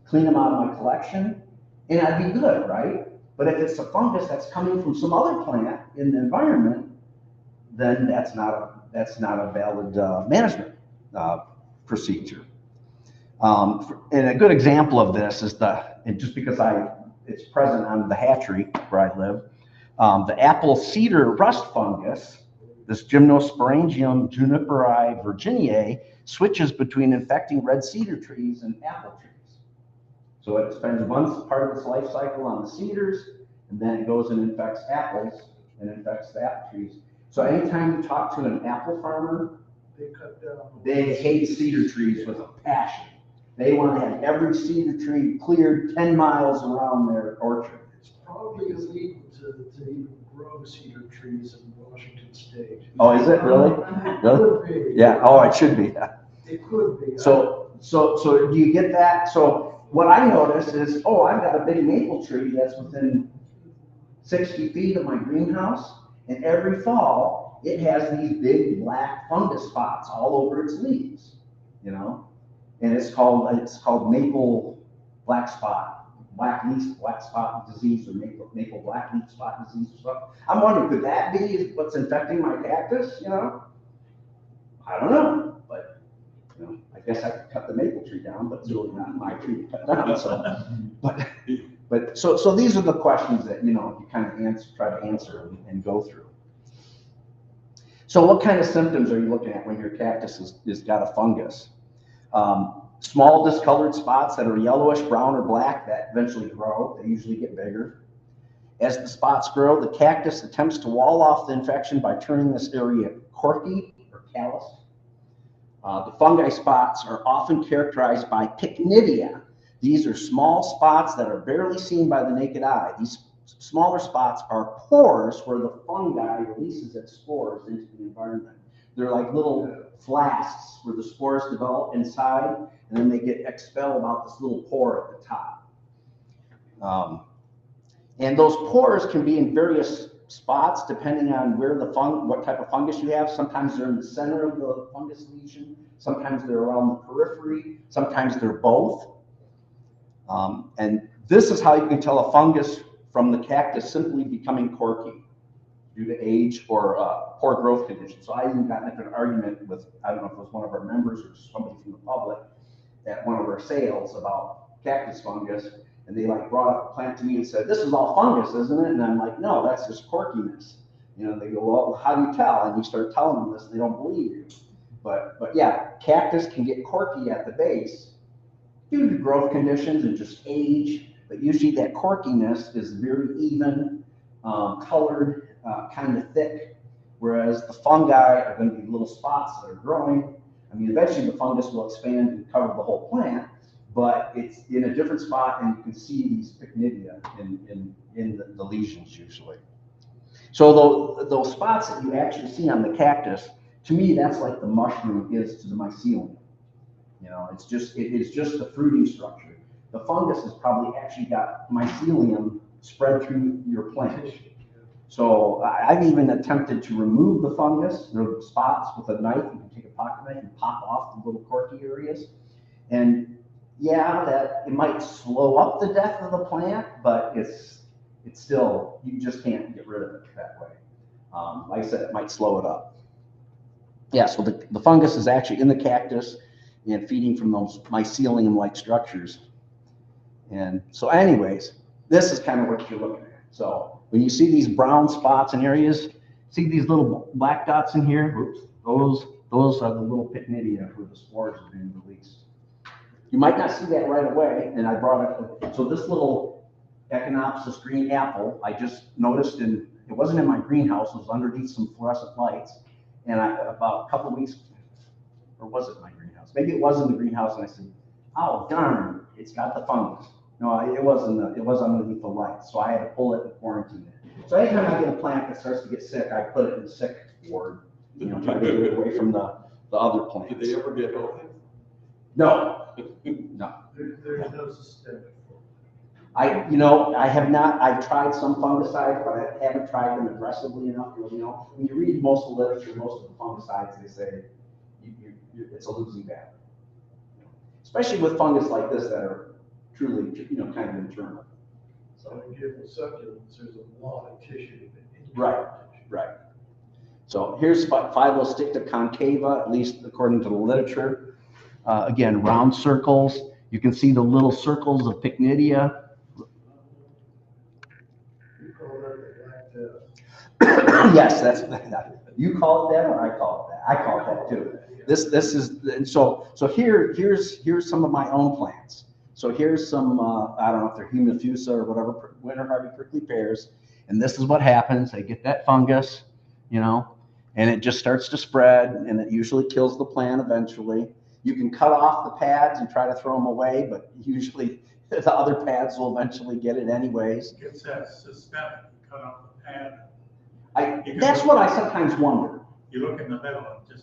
clean them out of my collection, and I'd be good, right? But if it's a fungus that's coming from some other plant in the environment, then that's not a valid management procedure. And a good example of this is just because it's present on the hatchery where I live, the apple cedar rust fungus, this Gymnosporangium juniperi virginiae, switches between infecting red cedar trees and apple trees. So it spends one part of its life cycle on the cedars, and then it goes and infects apples and infects the apple trees. So anytime you talk to an apple farmer, they hate cedar trees with a passion. They want to have every cedar tree cleared 10 miles around their orchard. It's probably illegal to even grow cedar trees in Washington State. Oh, is it really? Really? Yeah. Oh, it should be. It could be. So do you get that? So what I notice is, oh, I've got a big maple tree that's within 60 feet of my greenhouse, and every fall it has these big black fungus spots all over its leaves, you know, and it's called maple black spot disease, or maple black leaf spot disease or something. I'm wondering, could that be what's infecting my cactus? You know, I don't know, but you know, I guess I could cut the maple tree down, but it's really not my tree to cut down. So, but so these are the questions that you kind of try to answer and go through. So what kind of symptoms are you looking at when your cactus is got a fungus? Small discolored spots that are yellowish, brown, or black that eventually grow. They usually get bigger. As the spots grow, the cactus attempts to wall off the infection by turning this area corky or calloused. The fungi spots are often characterized by pycnidia. These are small spots that are barely seen by the naked eye. These smaller spots are pores where the fungi releases its spores into the environment. They're like little flasks where the spores develop inside, and then they get expelled out this little pore at the top. And those pores can be in various spots depending on where what type of fungus you have. Sometimes they're in the center of the fungus lesion, sometimes they're around the periphery, sometimes they're both. And this is how you can tell a fungus from the cactus simply becoming corky due to age or poor growth conditions. So I even got into an argument with, I don't know if it was one of our members or somebody from the public at one of our sales about cactus fungus, and they like brought up a plant to me and said, "This is all fungus, isn't it?" And I'm like, "No, that's just corkiness." You know, they go, "Well, how do you tell?" And you start telling them this, and they don't believe you. But yeah, cactus can get corky at the base due to growth conditions and just age. But usually that corkiness is very even, colored, kind of thick, whereas the fungi are going to be little spots that are growing. I mean, eventually the fungus will expand and cover the whole plant, but it's in a different spot, and you can see these pycnidia in the lesions usually. So those spots that you actually see on the cactus, to me, that's like the mushroom is to the mycelium. You know, it is just the fruiting structure. The fungus has probably actually got mycelium spread through your plant. So I've even attempted to remove the fungus, the spots, with a knife. You can take a pocket knife and pop off the little corky areas. And yeah, that it might slow up the death of the plant, but it's still, you just can't get rid of it that way. Like I said, it might slow it up. Yeah, so the fungus is actually in the cactus and feeding from those mycelium-like structures. And so anyways, this is kind of what you're looking at. So when you see these brown spots in areas, see these little black dots in here? Oops, those are the little pycnidia where the spores are being released. You might not see that right away, and I brought it. So this little cactUS green apple, I just noticed, and it wasn't in my greenhouse, it was underneath some fluorescent lights. And about a couple of weeks, or was it my greenhouse? Maybe it was in the greenhouse, and I said, "Oh darn, it's got the fungus." No, it was underneath the lights, so I had to pull it and quarantine it. So anytime I get a plant that starts to get sick, I put it in the sick ward, you know, try to get it away from the other plants. Did they ever get healthy? No, no. There's no systemic. I have not. I've tried some fungicides, but I haven't tried them aggressively enough. You know, when you read most of the literature, most of the fungicides, they say it's a losing battle. Especially with fungus like this that are truly, kind of internal. So again, with succulents, there's a lot of tissue. Right. So here's Phylosticta concava, at least according to the literature. Again, round circles. You can see the little circles of pycnidia. You call that the black Yes, that's you call it that, or I call it that. I call it that too. This is, and so here's some of my own plants. So here's some, I don't know if they're Hemifusa or whatever, winter hardy prickly pears. And this is what happens. They get that fungus, and it just starts to spread, and it usually kills the plant eventually. You can cut off the pads and try to throw them away, but usually the other pads will eventually get it anyways. It's that systemic, you cut off the pad. That's what I sometimes wonder. You look in the middle, it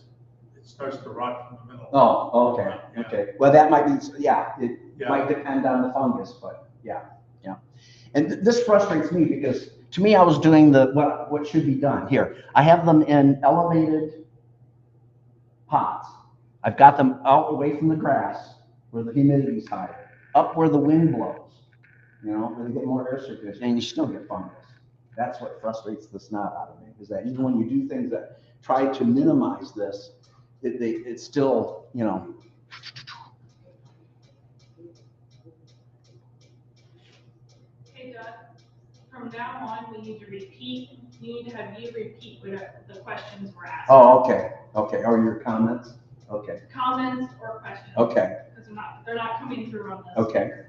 starts to rot from the middle. Oh, okay, Yeah. okay. Well, that might be, it might depend on the fungus, but yeah. And this frustrates me because to me, I was doing what should be done. Here, I have them in elevated pots. I've got them out away from the grass where the humidity is higher, up where the wind blows, where they get more air circulation, and you still get fungus. That's what frustrates the snot out of me, is that even when you do things that try to minimize this, it's still, Hey, Doug, from now on, we need to have you repeat what the questions were asked. Oh, okay. Or your comments? Okay. Comments or questions. Okay. Because they're not coming through on this. Okay.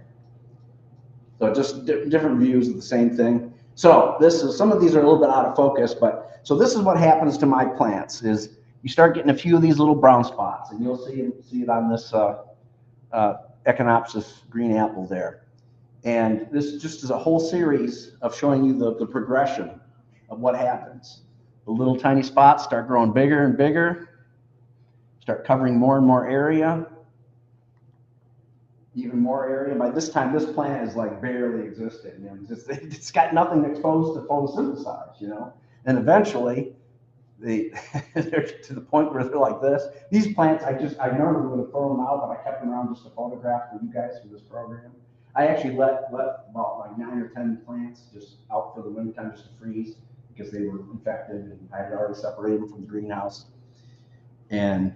So just different views of the same thing. So some of these are a little bit out of focus, but so this is what happens to my plants is you start getting a few of these little brown spots, and you'll see it on this cactUS green apple there. And this just is a whole series of showing you the progression of what happens. The little tiny spots start growing bigger and bigger, start covering more and more area, even more area. By this time, this plant is like barely existing. You know, it's got nothing exposed to photosynthesize, you know. And eventually, they're to the point where they're like this. These plants, I normally would have thrown them out, but I kept them around just to photograph for you guys for this program. I actually let about like 9 or 10 plants just out for the wintertime just to freeze because they were infected, and I had already separated them from the greenhouse. And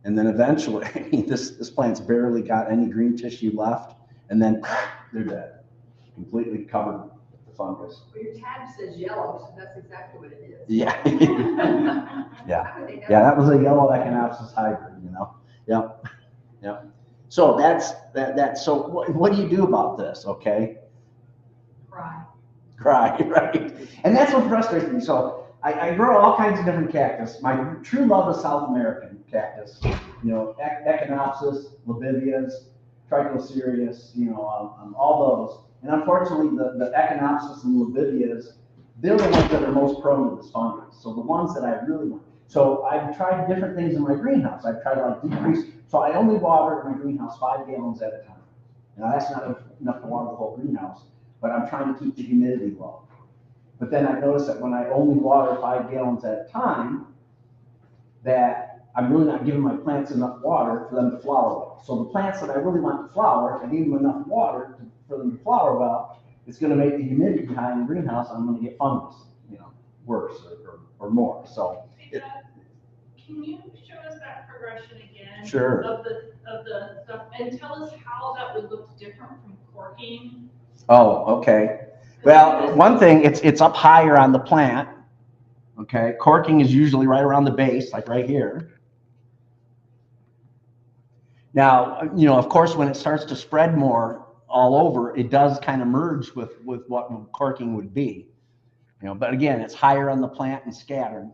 then eventually, I mean, this plant's barely got any green tissue left, and then they're dead, completely covered with the fungus. Well, your tab says yellow, so that's exactly what it is. Yeah. Yeah, that was a yellow cactUS hybrid, you know. Yep. Yep. So that's so what do you do about this? Okay. Cry. Cry, right? And that's what frustrates me. So I grow all kinds of different cactus. My true love is South American cactus. You know, echinopsis, labivias, trichocereus, you know, all those. And unfortunately, the echinopsis and labivias, they're the ones that are most prone to this fungus. So the ones that I really want. So I've tried different things in my greenhouse. I've tried to like decrease. So I only water in my greenhouse 5 gallons at a time. Now that's not enough to water the whole greenhouse, but I'm trying to keep the humidity low. But then I noticed that when I only water 5 gallons at a time, that I'm really not giving my plants enough water for them to flower well. So the plants that I really want to flower, if I give them enough water for them to flower well, it's going to make the humidity high in the greenhouse. I'm going to get fungus, you know, worse or more. So. Can you show us that progression again? Sure. Of the stuff, and tell us how that would look different from corking? Oh, okay. Well, one thing, it's up higher on the plant. Okay, corking is usually right around the base, like right here. Now, you know, of course, when it starts to spread more all over, it does kind of merge with what corking would be. You know, but again, it's higher on the plant and scattered.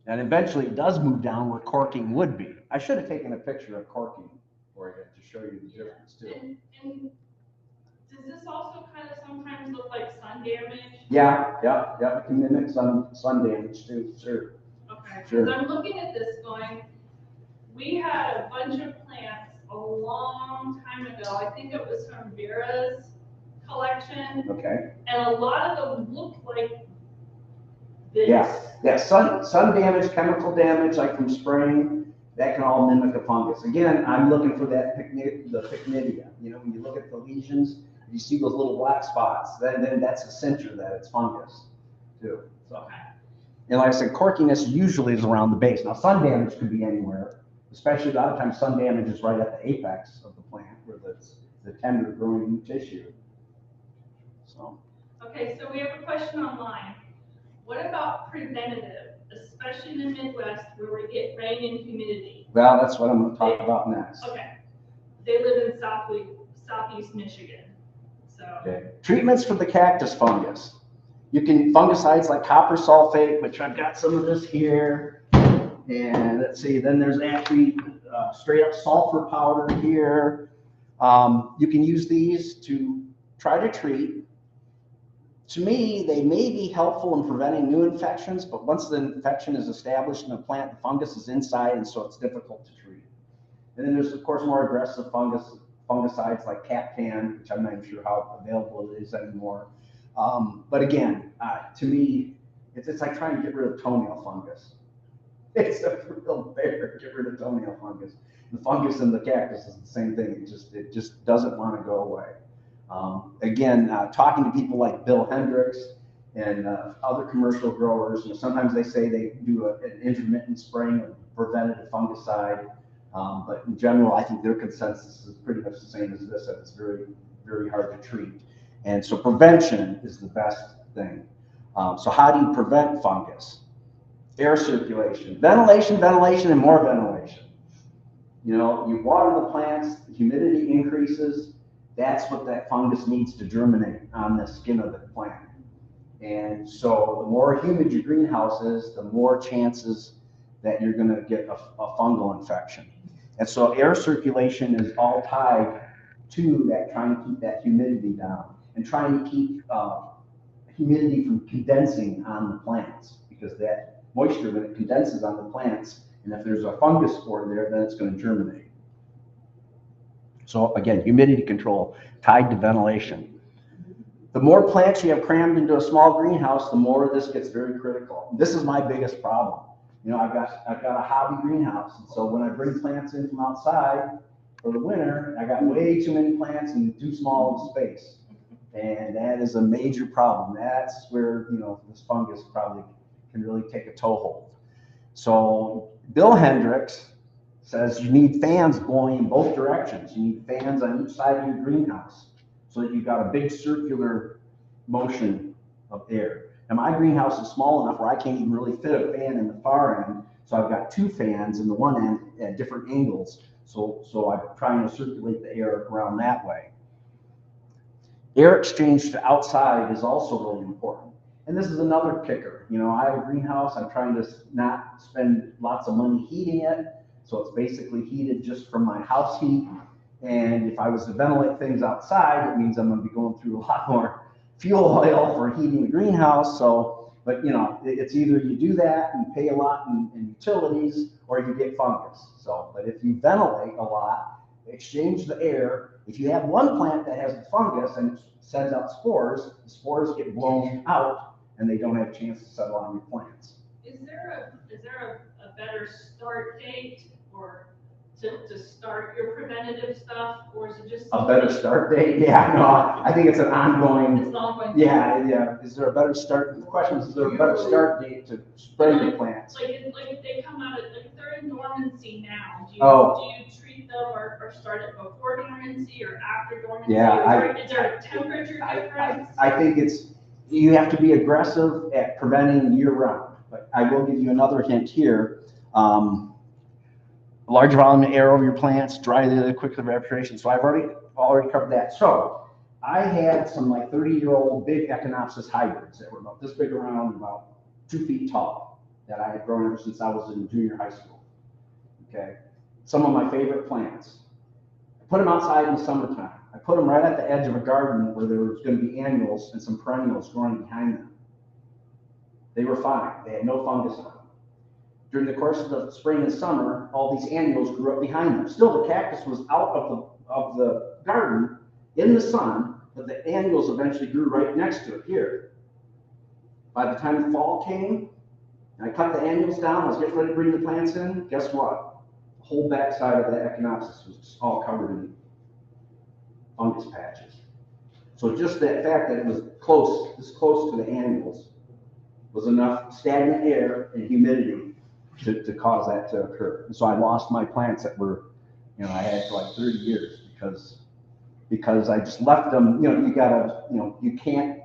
And eventually it does move down where corking would be. I should have taken a picture of corking for you to show you the difference too. And does this also kind of sometimes look like sun damage? Yeah, it can mimic sun damage too, sure. Okay, because Sure. I'm looking at this going, we had a bunch of plants a long time ago. I think it was from Vera's collection. Okay. And a lot of them looked like this. Yeah, sun damage, chemical damage, like from spraying, that can all mimic a fungus. Again, I'm looking for that the pycnidia. You know, when you look at the lesions, you see those little black spots, then that's a cincher that it's fungus too. So, Okay. and like I said, corkiness usually is around the base. Now, sun damage could be anywhere, especially a lot of times sun damage is right at the apex of the plant where the tender growing new tissue. So. Okay, so we have a question online. What about preventative, especially in the Midwest where we get rain and humidity? Well, that's what I'm going to talk about next. Okay. They live in southeast Michigan. So. Okay. Treatments for the cactus fungus. You can fungicides like copper sulfate, which I've got some of this here. And let's see, then there's actually straight up sulfur powder here. You can use these to try to treat. To me, they may be helpful in preventing new infections, but once the infection is established in a plant, the fungus is inside, and so it's difficult to treat. And then there's, of course, more aggressive fungicides like Captan, which I'm not even sure how available it is anymore. But again, to me, it's like trying to get rid of toenail fungus. It's a real bear to get rid of toenail fungus. The fungus in the cactus is the same thing. It just doesn't want to go away. Again, talking to people like Bill Hendricks and other commercial growers, you know, sometimes they say they do an intermittent spraying of preventative fungicide, but in general, I think their consensus is pretty much the same as this, that it's very, very hard to treat. And so prevention is the best thing. So how do you prevent fungus? Air circulation, ventilation, and more ventilation. You know, you water the plants, the humidity increases. That's what that fungus needs to germinate on the skin of the plant. And so the more humid your greenhouse is, the more chances that you're going to get a fungal infection. And so air circulation is all tied too, that trying to keep that humidity down and trying to keep humidity from condensing on the plants, because that moisture, when it condenses on the plants, and if there's a fungus spore there, then it's going to germinate. So again, humidity control tied to ventilation. The more plants you have crammed into a small greenhouse, the more this gets very critical. This is my biggest problem. You know, I've got a hobby greenhouse, and so when I bring plants in from outside for the winter, I got way too many plants in too small of a space. And that is a major problem. That's where, you know, this fungus probably can really take a toehold. So Bill Hendricks says you need fans blowing in both directions. You need fans on each side of your greenhouse so that you've got a big circular motion of air. Now my greenhouse is small enough where I can't even really fit a fan in the far end. So I've got two fans in the one end at different angles. So I'm trying to circulate the air around that way. Air exchange to outside is also really important. And this is another kicker. You know, I have a greenhouse. I'm trying to not spend lots of money heating it. So it's basically heated just from my house heat. And if I was to ventilate things outside, it means I'm going to be going through a lot more fuel oil for heating the greenhouse. So, but you know, it's either you do that and you pay a lot in utilities, or you get fungus. So, but if you ventilate a lot, exchange the air. If you have one plant that has the fungus and it sends out spores, the spores get blown out and they don't have a chance to settle on your plants. Is there a better start date or to start your preventative stuff, or is it just a better start date? Yeah, no, I think it's an ongoing. It's an ongoing. Yeah. Is there a better start? The question is there a better start date to spray the plants? Like if they come out, like if they're in dormancy now, do you treat them or start it before dormancy or after dormancy? Yeah, is there a temperature difference? I think you have to be aggressive at preventing year round. But I will give you another hint here. Large volume of air over your plants, dry the quick evaporation. So I've already covered that. So I had some like 30-year-old big cactUS hybrids that were about this big around, about 2 feet tall, that I had grown ever since I was in junior high school. Okay, some of my favorite plants. I put them outside in the summertime. I put them right at the edge of a garden where there was going to be annuals and some perennials growing behind them. They were fine. They had no fungus on them. During the course of the spring and summer, all these annuals grew up behind them. Still, the cactus was out of the garden in the sun, but the annuals eventually grew right next to it here. By the time the fall came, and I cut the annuals down, I was getting ready to bring the plants in, guess what? The whole backside of the cactUS was all covered in fungus patches. So just that fact that it was this close to the annuals, was enough stagnant air and humidity to cause that to occur. And so I lost my plants that were, you know, I had for like 30 years because I just left them. You know, you can't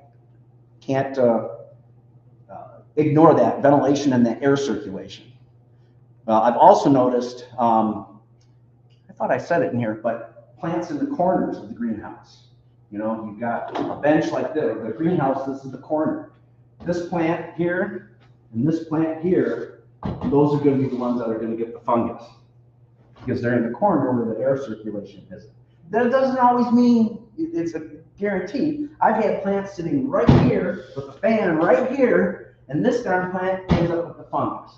ignore that ventilation and that air circulation. Well, I've also noticed, I thought I said it in here, but plants in the corners of the greenhouse. You know, you've got a bench like this. The greenhouse, this is the corner. This plant here and this plant here, those are going to be the ones that are going to get the fungus because they're in the corner where the air circulation isn't. That doesn't always mean it's a guarantee. I've had plants sitting right here with a fan right here, and this darn plant ends up with the fungus.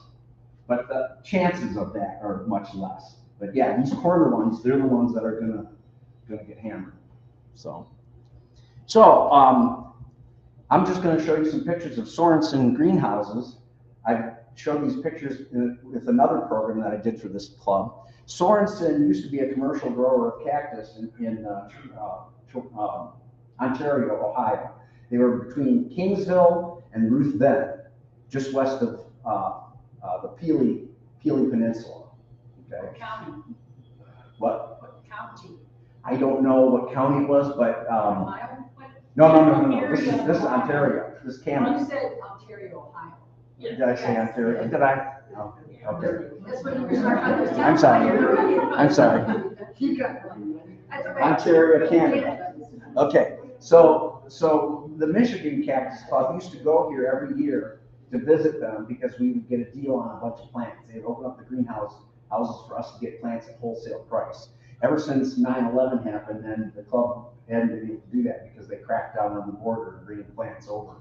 But the chances of that are much less. But yeah, these corner ones, they're the ones that are going to get hammered. So I'm just going to show you some pictures of Sorensen greenhouses. I've showed these pictures with another program that I did for this club. Sorensen used to be a commercial grower of cactus in Ontario, Ohio. They were between Kingsville and Ruth Bend, just west of the Peely Peninsula. Okay. What county? What County? I don't know what county it was, but Ohio? no. This is Ontario. This is Canada. You said Ontario, Ohio. Did I say Ontario? Did I? Oh, okay. That's when you start understanding. I'm sorry. You got it. That's okay. Ontario, Canada. Okay, so the Michigan Cactus Club used to go here every year to visit them because we would get a deal on a bunch of plants. They'd open up the houses for us to get plants at wholesale price. ever since 9/11 happened, then the club hadn't been able to do that because they cracked down on the border and bringing plants over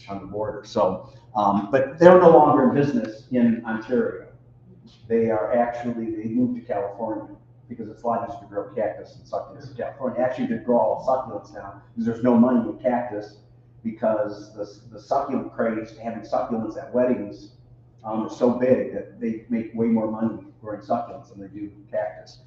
on the border. So, but they're no longer in business in Ontario. They moved to California because it's a lot easier to grow cactus and succulents in California. Actually, to grow all succulents now because there's no money in cactus because the succulent craze, having succulents at weddings, is so big that they make way more money growing succulents than they do cactus.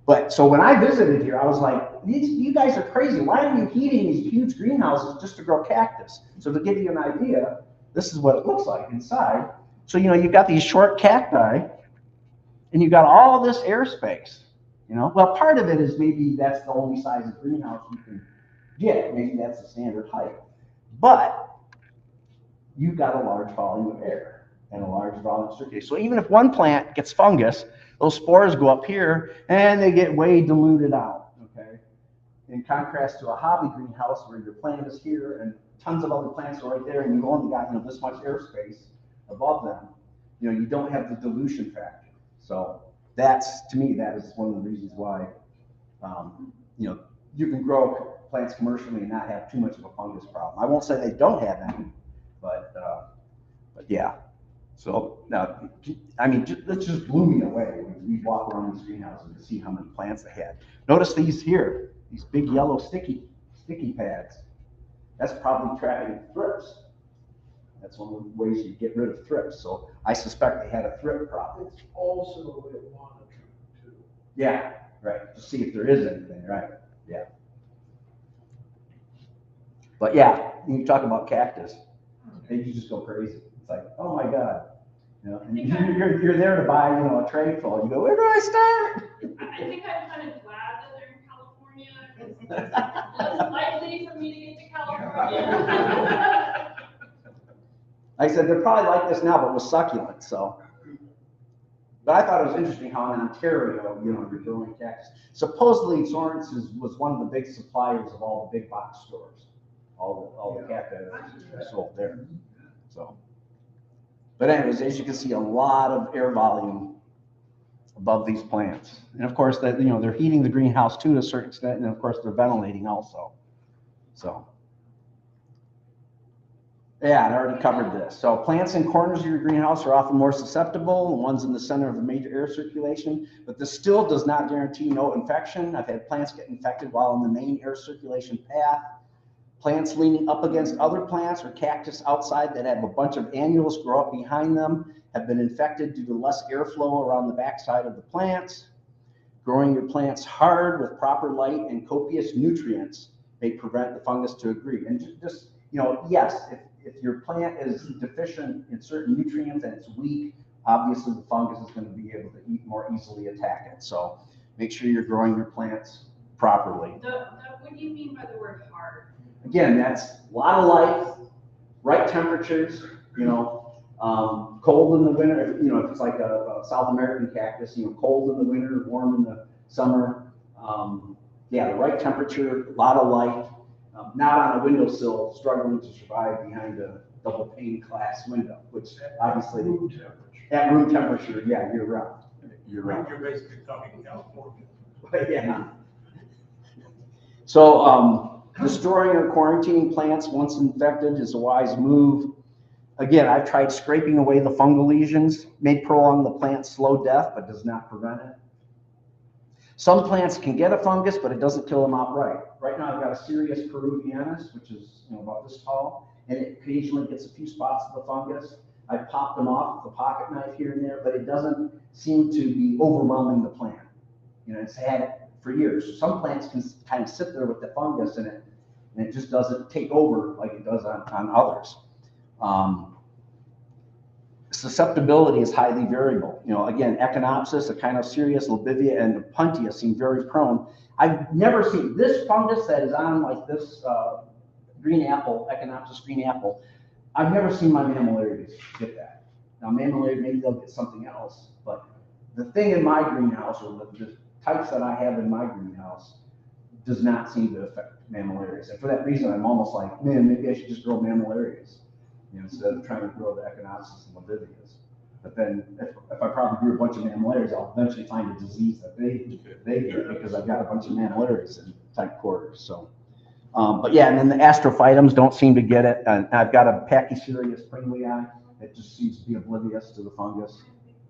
But so when I visited here, I was like, you guys are crazy. Why are you heating these huge greenhouses just to grow cactus? So to give you an idea, this is what it looks like inside. So, you've got these short cacti and you've got all this airspace, Well, part of it is maybe that's the only size of greenhouse you can get. Maybe that's the standard height. But you've got a large volume of air and a large volume of circulation. So even if one plant gets fungus, those spores go up here and they get way diluted out, okay? In contrast to a hobby greenhouse where your plant is here and tons of other plants are right there and you've only got this much airspace above them, you don't have the dilution factor. So to me, that is one of the reasons why, you can grow plants commercially and not have too much of a fungus problem. I won't say they don't have any, but yeah. So now, it just blew me away when we walk around these greenhouses to see how many plants they had. Notice these here, these big yellow sticky pads. That's probably trapping thrips. That's one of the ways you get rid of thrips. So I suspect they had a thrip problem. It's also a way of monitoring too. Yeah, right. To see if there is anything, right? Yeah. But yeah, you talk about cactus, and you just go crazy. It's like, oh my God. And you're there to buy, a tray full. You go, where do I start? I think I'm kind of glad that they're in California, because it's less likely for me to get to California. Like I said, they're probably like this now, but with succulents, so. But I thought it was interesting how in Ontario, you're growing cactus. Supposedly, Torrance was one of the big suppliers of all the big box stores. All the cacti are sold there. So. But anyways, as you can see, a lot of air volume above these plants. And of course, that they're heating the greenhouse too to a certain extent, and of course they're ventilating also. So yeah, I already covered this. So plants in corners of your greenhouse are often more susceptible than ones in the center of the major air circulation, but this still does not guarantee no infection. I've had plants get infected while in the main air circulation path. Plants leaning up against other plants or cactus outside that have a bunch of annuals grow up behind them have been infected due to less airflow around the backside of the plants. Growing your plants hard with proper light and copious nutrients may prevent the fungus to agree. And just yes, if your plant is deficient in certain nutrients and it's weak, obviously the fungus is going to be able to more easily attack it. So make sure you're growing your plants properly. What do you mean by the word hard? Again, that's a lot of light, right temperatures, cold in the winter, if it's like a South American cactus, cold in the winter, warm in the summer. The right temperature, a lot of light, not on a windowsill, struggling to survive behind a double pane glass window, which obviously at room temperature, yeah, year round. You're basically talking California. Yeah. So, destroying or quarantining plants once infected is a wise move. Again, I've tried scraping away the fungal lesions, may prolong the plant's slow death, but does not prevent it. Some plants can get a fungus, but it doesn't kill them outright. Right now, I've got a serious Peruvianus, which is about this tall, and it occasionally gets a few spots of the fungus. I've popped them off with a pocket knife here and there, but it doesn't seem to be overwhelming the plant. It's had for years. Some plants can kind of sit there with the fungus in it, and it just doesn't take over like it does on others. Susceptibility is highly variable. Again, Echinopsis, Echinocerius, Lobivia, and Puntia seem very prone. I've never seen this fungus that is on like this green apple, Echinopsis green apple. I've never seen my mammillarias get that. Now, mammillaria, maybe they'll get something else, but the thing in my greenhouse, or the types that I have in my greenhouse, does not seem to affect mammillarias. And for that reason, I'm almost like, man, maybe I should just grow mammillarias, instead of trying to grow the Echinopsis and Lobivias. But then if I probably grew a bunch of mammalarias, I'll eventually find a disease that they get because I've got a bunch of mammalarias in tight quarters. So, but yeah, and then the astrophytums don't seem to get it. And I've got a Pachycereus pringlei that just seems to be oblivious to the fungus.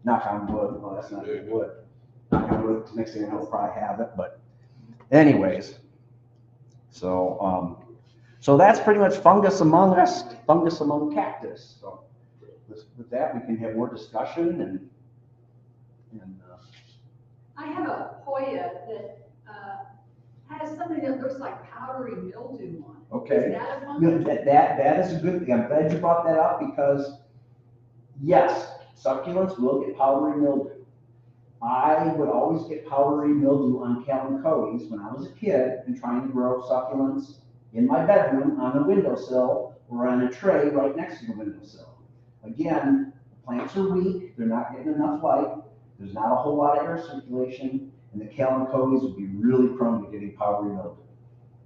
Knock on wood. Well, that's not good wood. Knock on wood. Next thing I know, we'll probably have it. But anyways, so so that's pretty much fungus among us, fungus among cactus. So with that, we can have more discussion and I have a Hoya that has something that looks like powdery mildew on it. okay. Is that a You know, fungus? that is a good thing. I'm glad you brought that up because yes, succulents will get powdery mildew. I would always get powdery mildew on cactUS when I was a kid and trying to grow succulents in my bedroom on a windowsill or on a tray right next to the windowsill. Again, the plants are weak, they're not getting enough light, there's not a whole lot of air circulation, and the cactUS would be really prone to getting powdery mildew.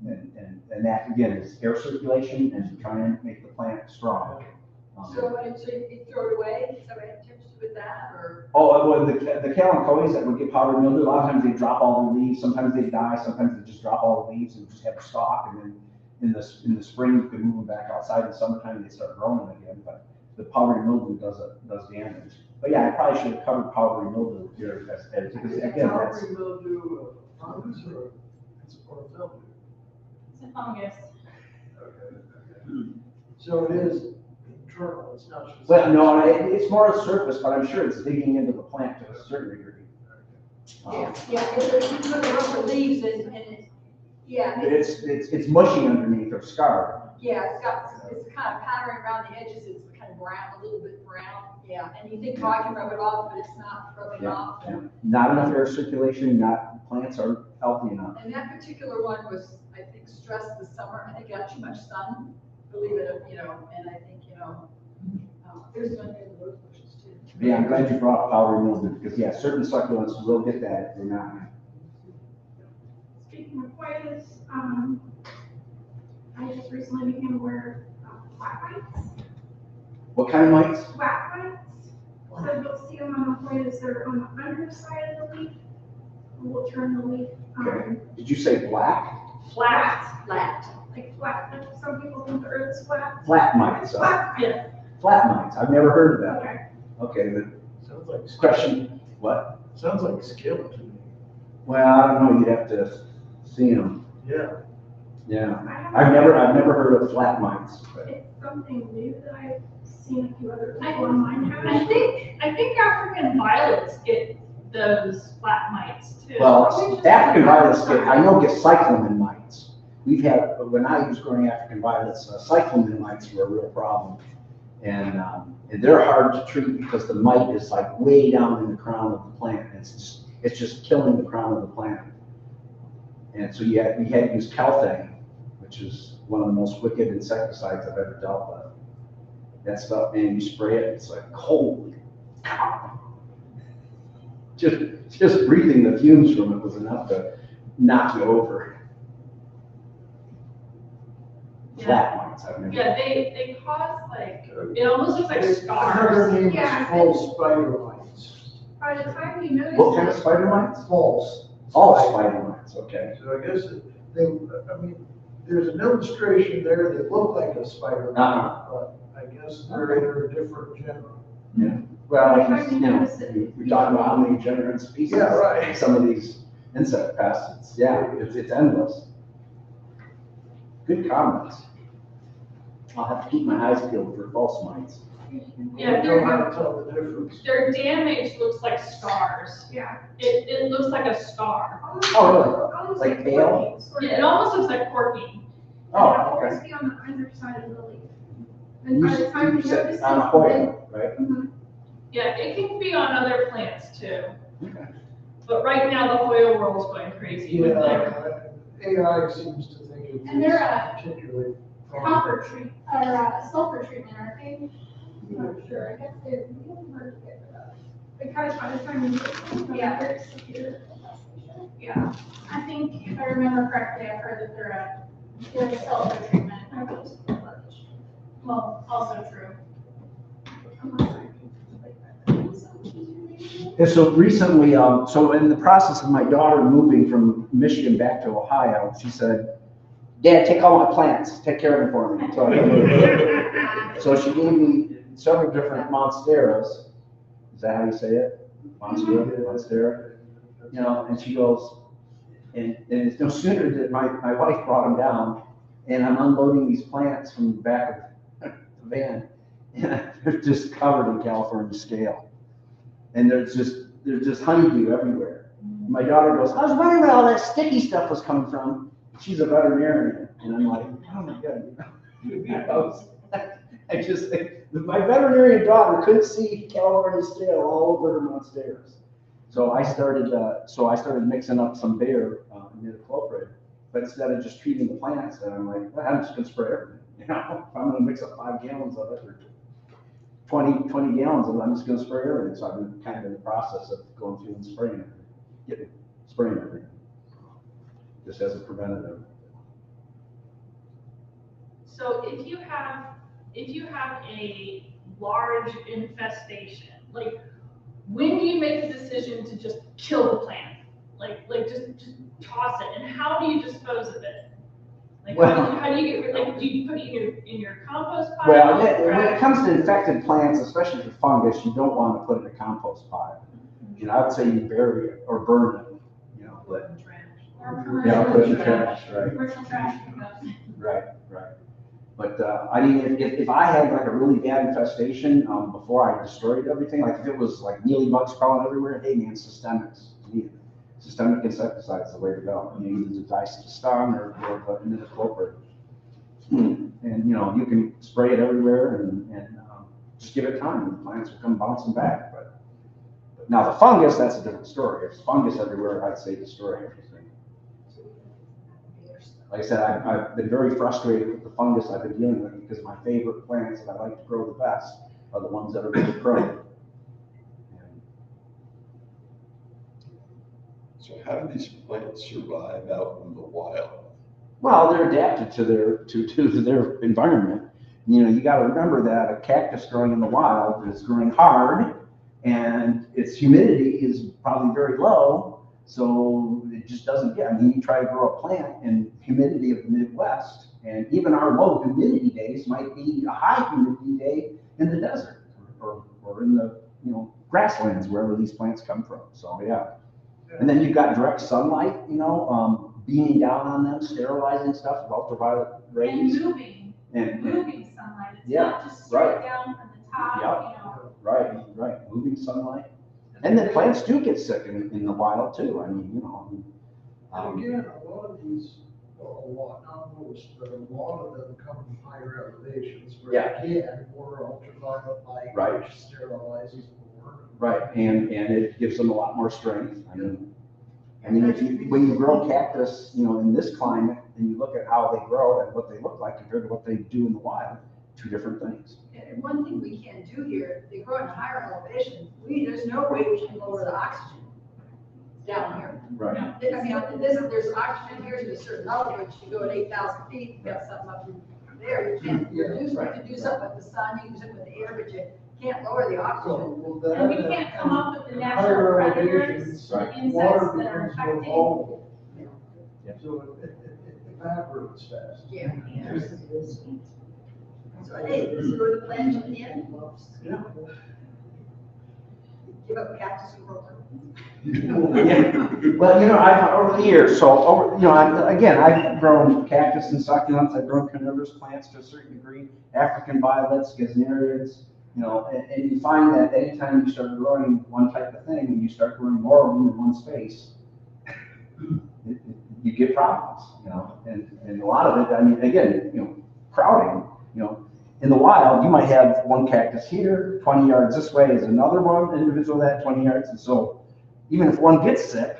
And that again is air circulation and trying to make the plant strong. So you throw it away? So it tips with that or? Oh, well, the cactUS that would get powdery mildew, a lot of times they drop all the leaves, sometimes they die, sometimes they just drop all the leaves and just have a stalk, and then in the spring you can move them back outside. In the summertime they start growing again, but the powdery mildew does damage. But yeah, I probably should have covered powdery mildew here because again, that's. Powdery mildew, fungus or mildew? It's a fungus. Okay. So it is internal, it's not just. Well, no, it's more a surface, but I'm sure it's digging into the plant to a certain degree. Yeah, it's when the rubber leaves and it's, yeah. It's mushy underneath or scarred. Yeah, it's kind of powdering around the edges, it's kind of brown, a little bit brown, yeah, and you think, oh, I can rub it off, but it's not rubbing off. Yeah. Not enough air circulation, plants are healthy enough. And that particular one was, I think, stressed this summer, I think it got too much sun, believe it, and I think, there's one in the rose bushes too. Yeah, I'm glad you brought up powdery mildew because yeah, certain succulents will get that if they're not. Speaking of Hoyas, I just recently became aware of flat mites. What kind of mites? Flat mites. So you'll see them on the Hoyas, they're on the underside of the leaf. We'll turn the leaf. Okay. Did you say black? Flat. Like flat. Like some people think the earth is flat. Flat mites. Flat. Yeah. Flat mites. I've never heard of that. Okay. Okay, then. Sounds like. Question. What? Sounds like skill to me. Well, I don't know. You'd have to see them. Yeah. Yeah. I've never heard of flat mites. But. It's something new that I've seen a few other people online have. I think African violets get those flat mites too. Well, African violets get cyclamen mites. We've had, when I was growing African violets, cyclamen mites were a real problem. And they're hard to treat because the mite is like way down in the crown of the plant. It's just killing the crown of the plant. And so we had to use calthane, which is one of the most wicked insecticides I've ever dealt with. That stuff, man, you spray it, it's like, holy cow. Just breathing the fumes from it was enough to knock you over. Yeah. Flat mites, I've never. Yeah, they cause like, it almost looks like Her scars. name Yeah, is false spider mites. By the time you notice. What kind of spider mites? False. Oh, spider mites, okay. So I guess there's an illustration there that looked like a spider mite, but I guess they're a different genera. Yeah. Well, we're talking about how many genera and species. Yeah, right. Some of these insect pests, it's endless. Good comments. I'll have to keep my eyes peeled for false mites. Yeah, I don't know how to tell the difference. their damage looks like scars. Yeah. It looks like a scar. Oh, Almost Like pale? corky, sort Yeah, of. it almost looks like corky. Oh, And it'll always okay. be on the underside of the leaf. And by the time you said notice it, on a Hoya, right? Yeah, it can be on other plants too. Okay. But right now, the Hoya world's going crazy with their. AI seems to think it's And they're a particularly. copper treat, or sulfur treatment, aren't they? I'm not sure, I guess they're really hard to get rid of. because by the time you notice it, Yeah. they're severe infestation. Yeah, I think if I remember correctly, I've heard that they're a sulfur treatment. Well, also true. Unless I can like that. And so recently, so in the process of my daughter moving from Michigan back to Ohio, she said, Dad, take all my plants, take care of them for me. So she gave me several different monsteras. Is that how you say it? Monstera. You know, and she goes, and it's no sooner that my wife brought them down, and I'm unloading these plants from the back of the van, and they're just covered in California scale. And there's just honeydew everywhere. My daughter goes, I was wondering where all that sticky stuff was coming from. She's a veterinarian, and I'm like, oh my God. I just think, my veterinarian daughter couldn't see California scale all over her monsteras. So I started mixing up some Bayer imidacloprid, but instead of just treating the plants, then I'm like, well, I'm just gonna spray everything. You know, if I'm gonna mix up 5 gallons of it or 20 gallons of it, I'm just gonna spray everything. So I've been kind of in the process of going through and spraying everything, just as a preventative. So if you have a large infestation, like when do you make the decision to just kill the plant? Like just toss it, and how do you dispose of it? Like Well, how do you get like do you put it in your compost pile? Well, when it comes to infected plants, especially for fungus, you don't want to put it in a compost pile. You know, I would say you bury it or burn it. You know, but yeah, put it in the trash, right? Commercial trash. Right. But I mean, if I had like a really bad infestation before I destroyed everything, like if it was like mealybugs crawling everywhere, hey man, systemics. Systemic insecticide is the way to go. You know, either the dicyston or imidacloprid. And you know, you can spray it everywhere and just give it time, and the plants will come bouncing back. But now the fungus, that's a different story. If it's fungus everywhere, I'd say destroy everything. Like I said, I've been very frustrated with the fungus I've been dealing with because my favorite plants that I like to grow the best are the ones that are really prone. So how do these plants survive out in the wild? Well, they're adapted to their environment. You know, you got to remember that a cactus growing in the wild is growing hard, and its humidity is probably very low. So it just doesn't get, I mean, you try to grow a plant in humidity of the Midwest, and even our low humidity days might be a high humidity day in the desert or in the, you know, grasslands, wherever these plants come from. So yeah. And then you've got direct sunlight, you know, beaming down on them, sterilizing stuff with ultraviolet rays. And moving sunlight. It's yeah, not just straight down from the top, yep. you know. Right, moving sunlight. And then plants do get sick in the wild too. I mean, you know. And again, a lot of these, well, a lot, not most, but a lot of them come from higher elevations where again, more ultraviolet light, which sterilizes more. Right, and it gives them a lot more strength. I mean, when you grow cactus, you know, in this climate, and you look at how they grow and what they look like compared to what they do in the wild, 2 different things. And one thing we can't do here, they grow at a higher elevation. There's no way we can lower the oxygen down here. Right. I mean, there's oxygen here to a certain level, but you go at 8,000 feet, you've got something up in there. You can't reduce it. You can do something with the sun, you can do something with the air, but you can't lower the oxygen. And we can't come up with the natural predators, the insects that are affecting. So it evaporates fast. Yeah. So, hey, this is where the plants come in. Yeah. Give up cactus and grow. Yeah. Well, you know, over the years, so you know, I've grown cactus and succulents. I've grown carnivorous plants to a certain degree, African violets, gesneriids. You know, and you find that anytime you start growing one type of thing, and you start growing more of them in one space, you get problems. You know, and a lot of it, I mean, again, you know, crowding. You know, in the wild, you might have one cactus here, 20 yards this way is another one individual that 20 yards, and so even if one gets sick,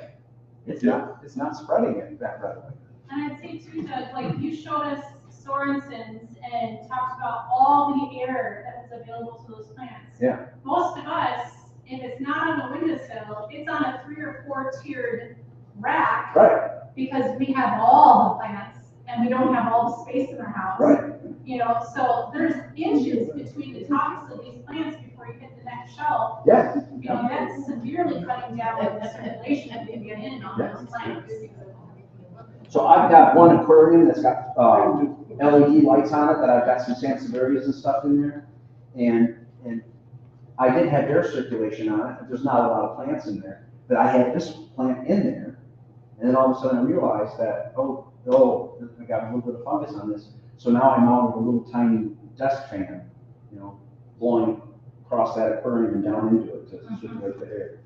it's not spreading it that readily. And I'd say too, Doug, like you showed us Sorensen's and talked about all the air that was available to those plants. Yeah. Most of us, if it's not on a windowsill, it's on a 3 or 4 tiered rack. Right. Because we have all the plants and we don't have all the space in our house. Right. You know, so there's inches between the tops of these plants before you hit the next shelf. Yeah. You know, that's severely cutting down the circulation and getting in on those plants. So I've got one aquarium that's got LED lights on it, that I've got some sansevierias and stuff in there. And I did have air circulation on it, there's not a lot of plants in there, but I had this plant in there. And then all of a sudden I realized that, oh, I got a little bit of fungus on this. So now I mounted a little tiny desk fan, you know, blowing across that aquarium and down into it to circulate the air.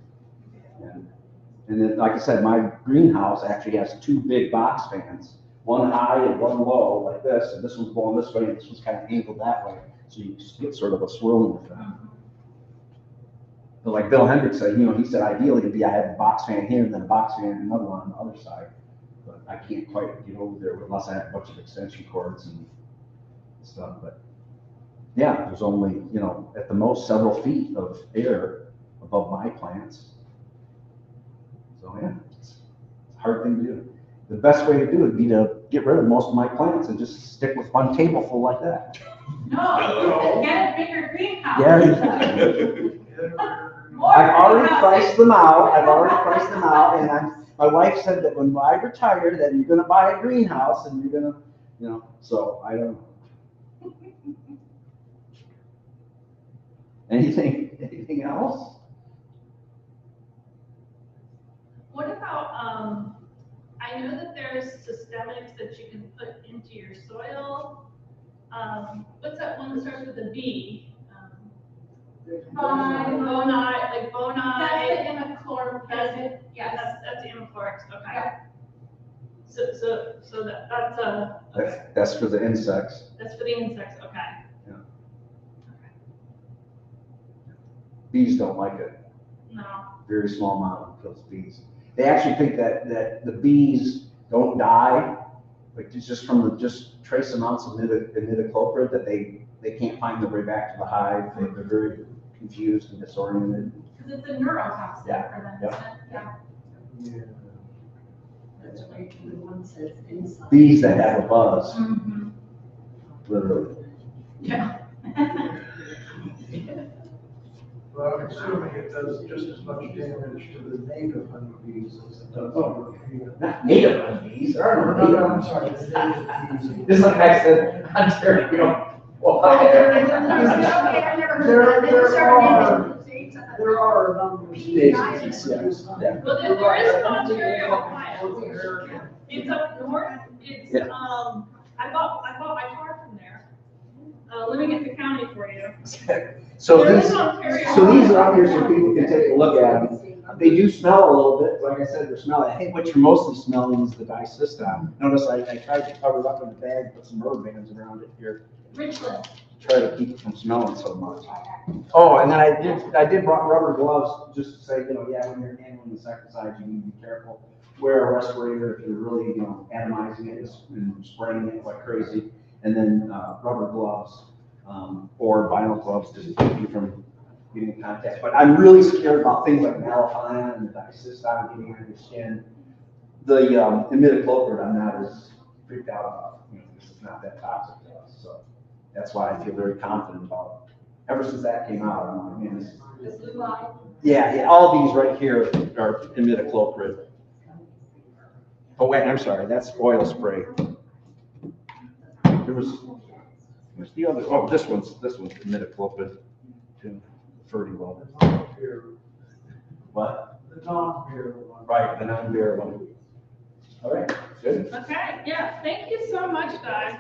And then, like I said, my greenhouse actually has two big box fans, one high and one low, like this, and this one's blowing this way, and this one's kind of angled that way, so you just get sort of a swirling effect. But like Bill Hendricks said, you know, he said ideally it'd be I have a box fan here and then a box fan and another one on the other side, but I can't quite get over there unless I have a bunch of extension cords and stuff. But yeah, there's only, you know, at the most several feet of air above my plants. So yeah, it's a hard thing to do. The best way to do it would be to get rid of most of my plants and just stick with one tableful like that. No, get a bigger greenhouse. Yeah. I've already priced them out. And my wife said that when I retire, that you're going to buy a greenhouse and you're going to, you know. So I don't know. Anything else? What about, I know that there's systemics that you can put into your soil. What's that one that starts with a B? Bonite, like bonite. That's the imichlor. Yeah, that's the imichlor. Okay. Yeah. So That's for the insects. That's for the insects. Okay. Yeah. Okay. Bees don't like it. No. Very small amount kills bees. They actually think that the bees don't die, like just from the just trace amounts of imidacloprid that they can't find their way back to the hive. They're very confused and disoriented. Because it's a neurotoxin for them, Yep. isn't it? Yeah. That's why the one says inside. Bees that have a buzz, literally. Yeah. Well, I'm assuming it does just as much damage to the native honeybees as it does European. Not native honeybees. There are no native I'm sorry, the native bees. Just like I said, Ontario. Well, There are a number of states. Yeah. Well, there is Ontario, Ohio. It's up north. It's I bought my car from there. Let me get the county for you. So There these is Ontario, are up here so people can take a look at them. They do smell a little bit. Like I said, they're smelling. I think what you're mostly smelling is the disystem. Notice I tried to cover it up in the bag, put some rubber bands around it here. Richland. Try to keep it from smelling so much. Oh, and then I did brought rubber gloves just to say, you know, yeah, when you're handling insecticides, you need to be careful. Wear a respirator if you're really, you know, atomizing it and spraying it like crazy. And then rubber gloves or vinyl gloves to keep you from getting in contact. But I'm really scared about things like malathion and disystem getting on your skin. The imidacloprid I'm not as freaked out about. You know, this is not that toxic to us. So that's why I feel very confident about it. Ever since that came out, I'm like, man, this is yeah, all these right here are imidacloprid. Oh wait, I'm sorry, that's oil spray. There's the other. Oh, this one's imidacloprid too. Fertilized. What? The non-beer one. Right, the non-beer one. All right, good. Okay, yeah, thank you so much, guys.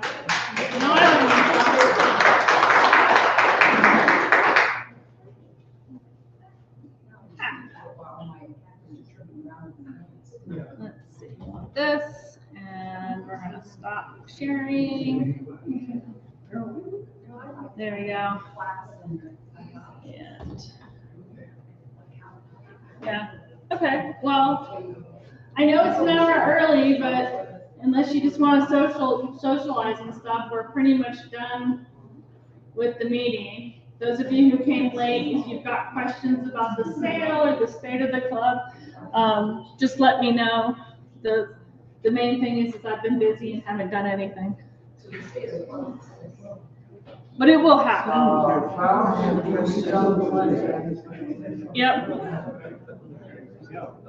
Let's see, this, and we're gonna stop sharing. There we go. And yeah, okay, well, I know it's an hour early, but unless you just want to socialize and stuff, we're pretty much done with the meeting. Those of you who came late, if you've got questions about the sale or the state of the club, just let me know. The main thing is I've been busy and haven't done anything. But it will happen. Yep. Yeah.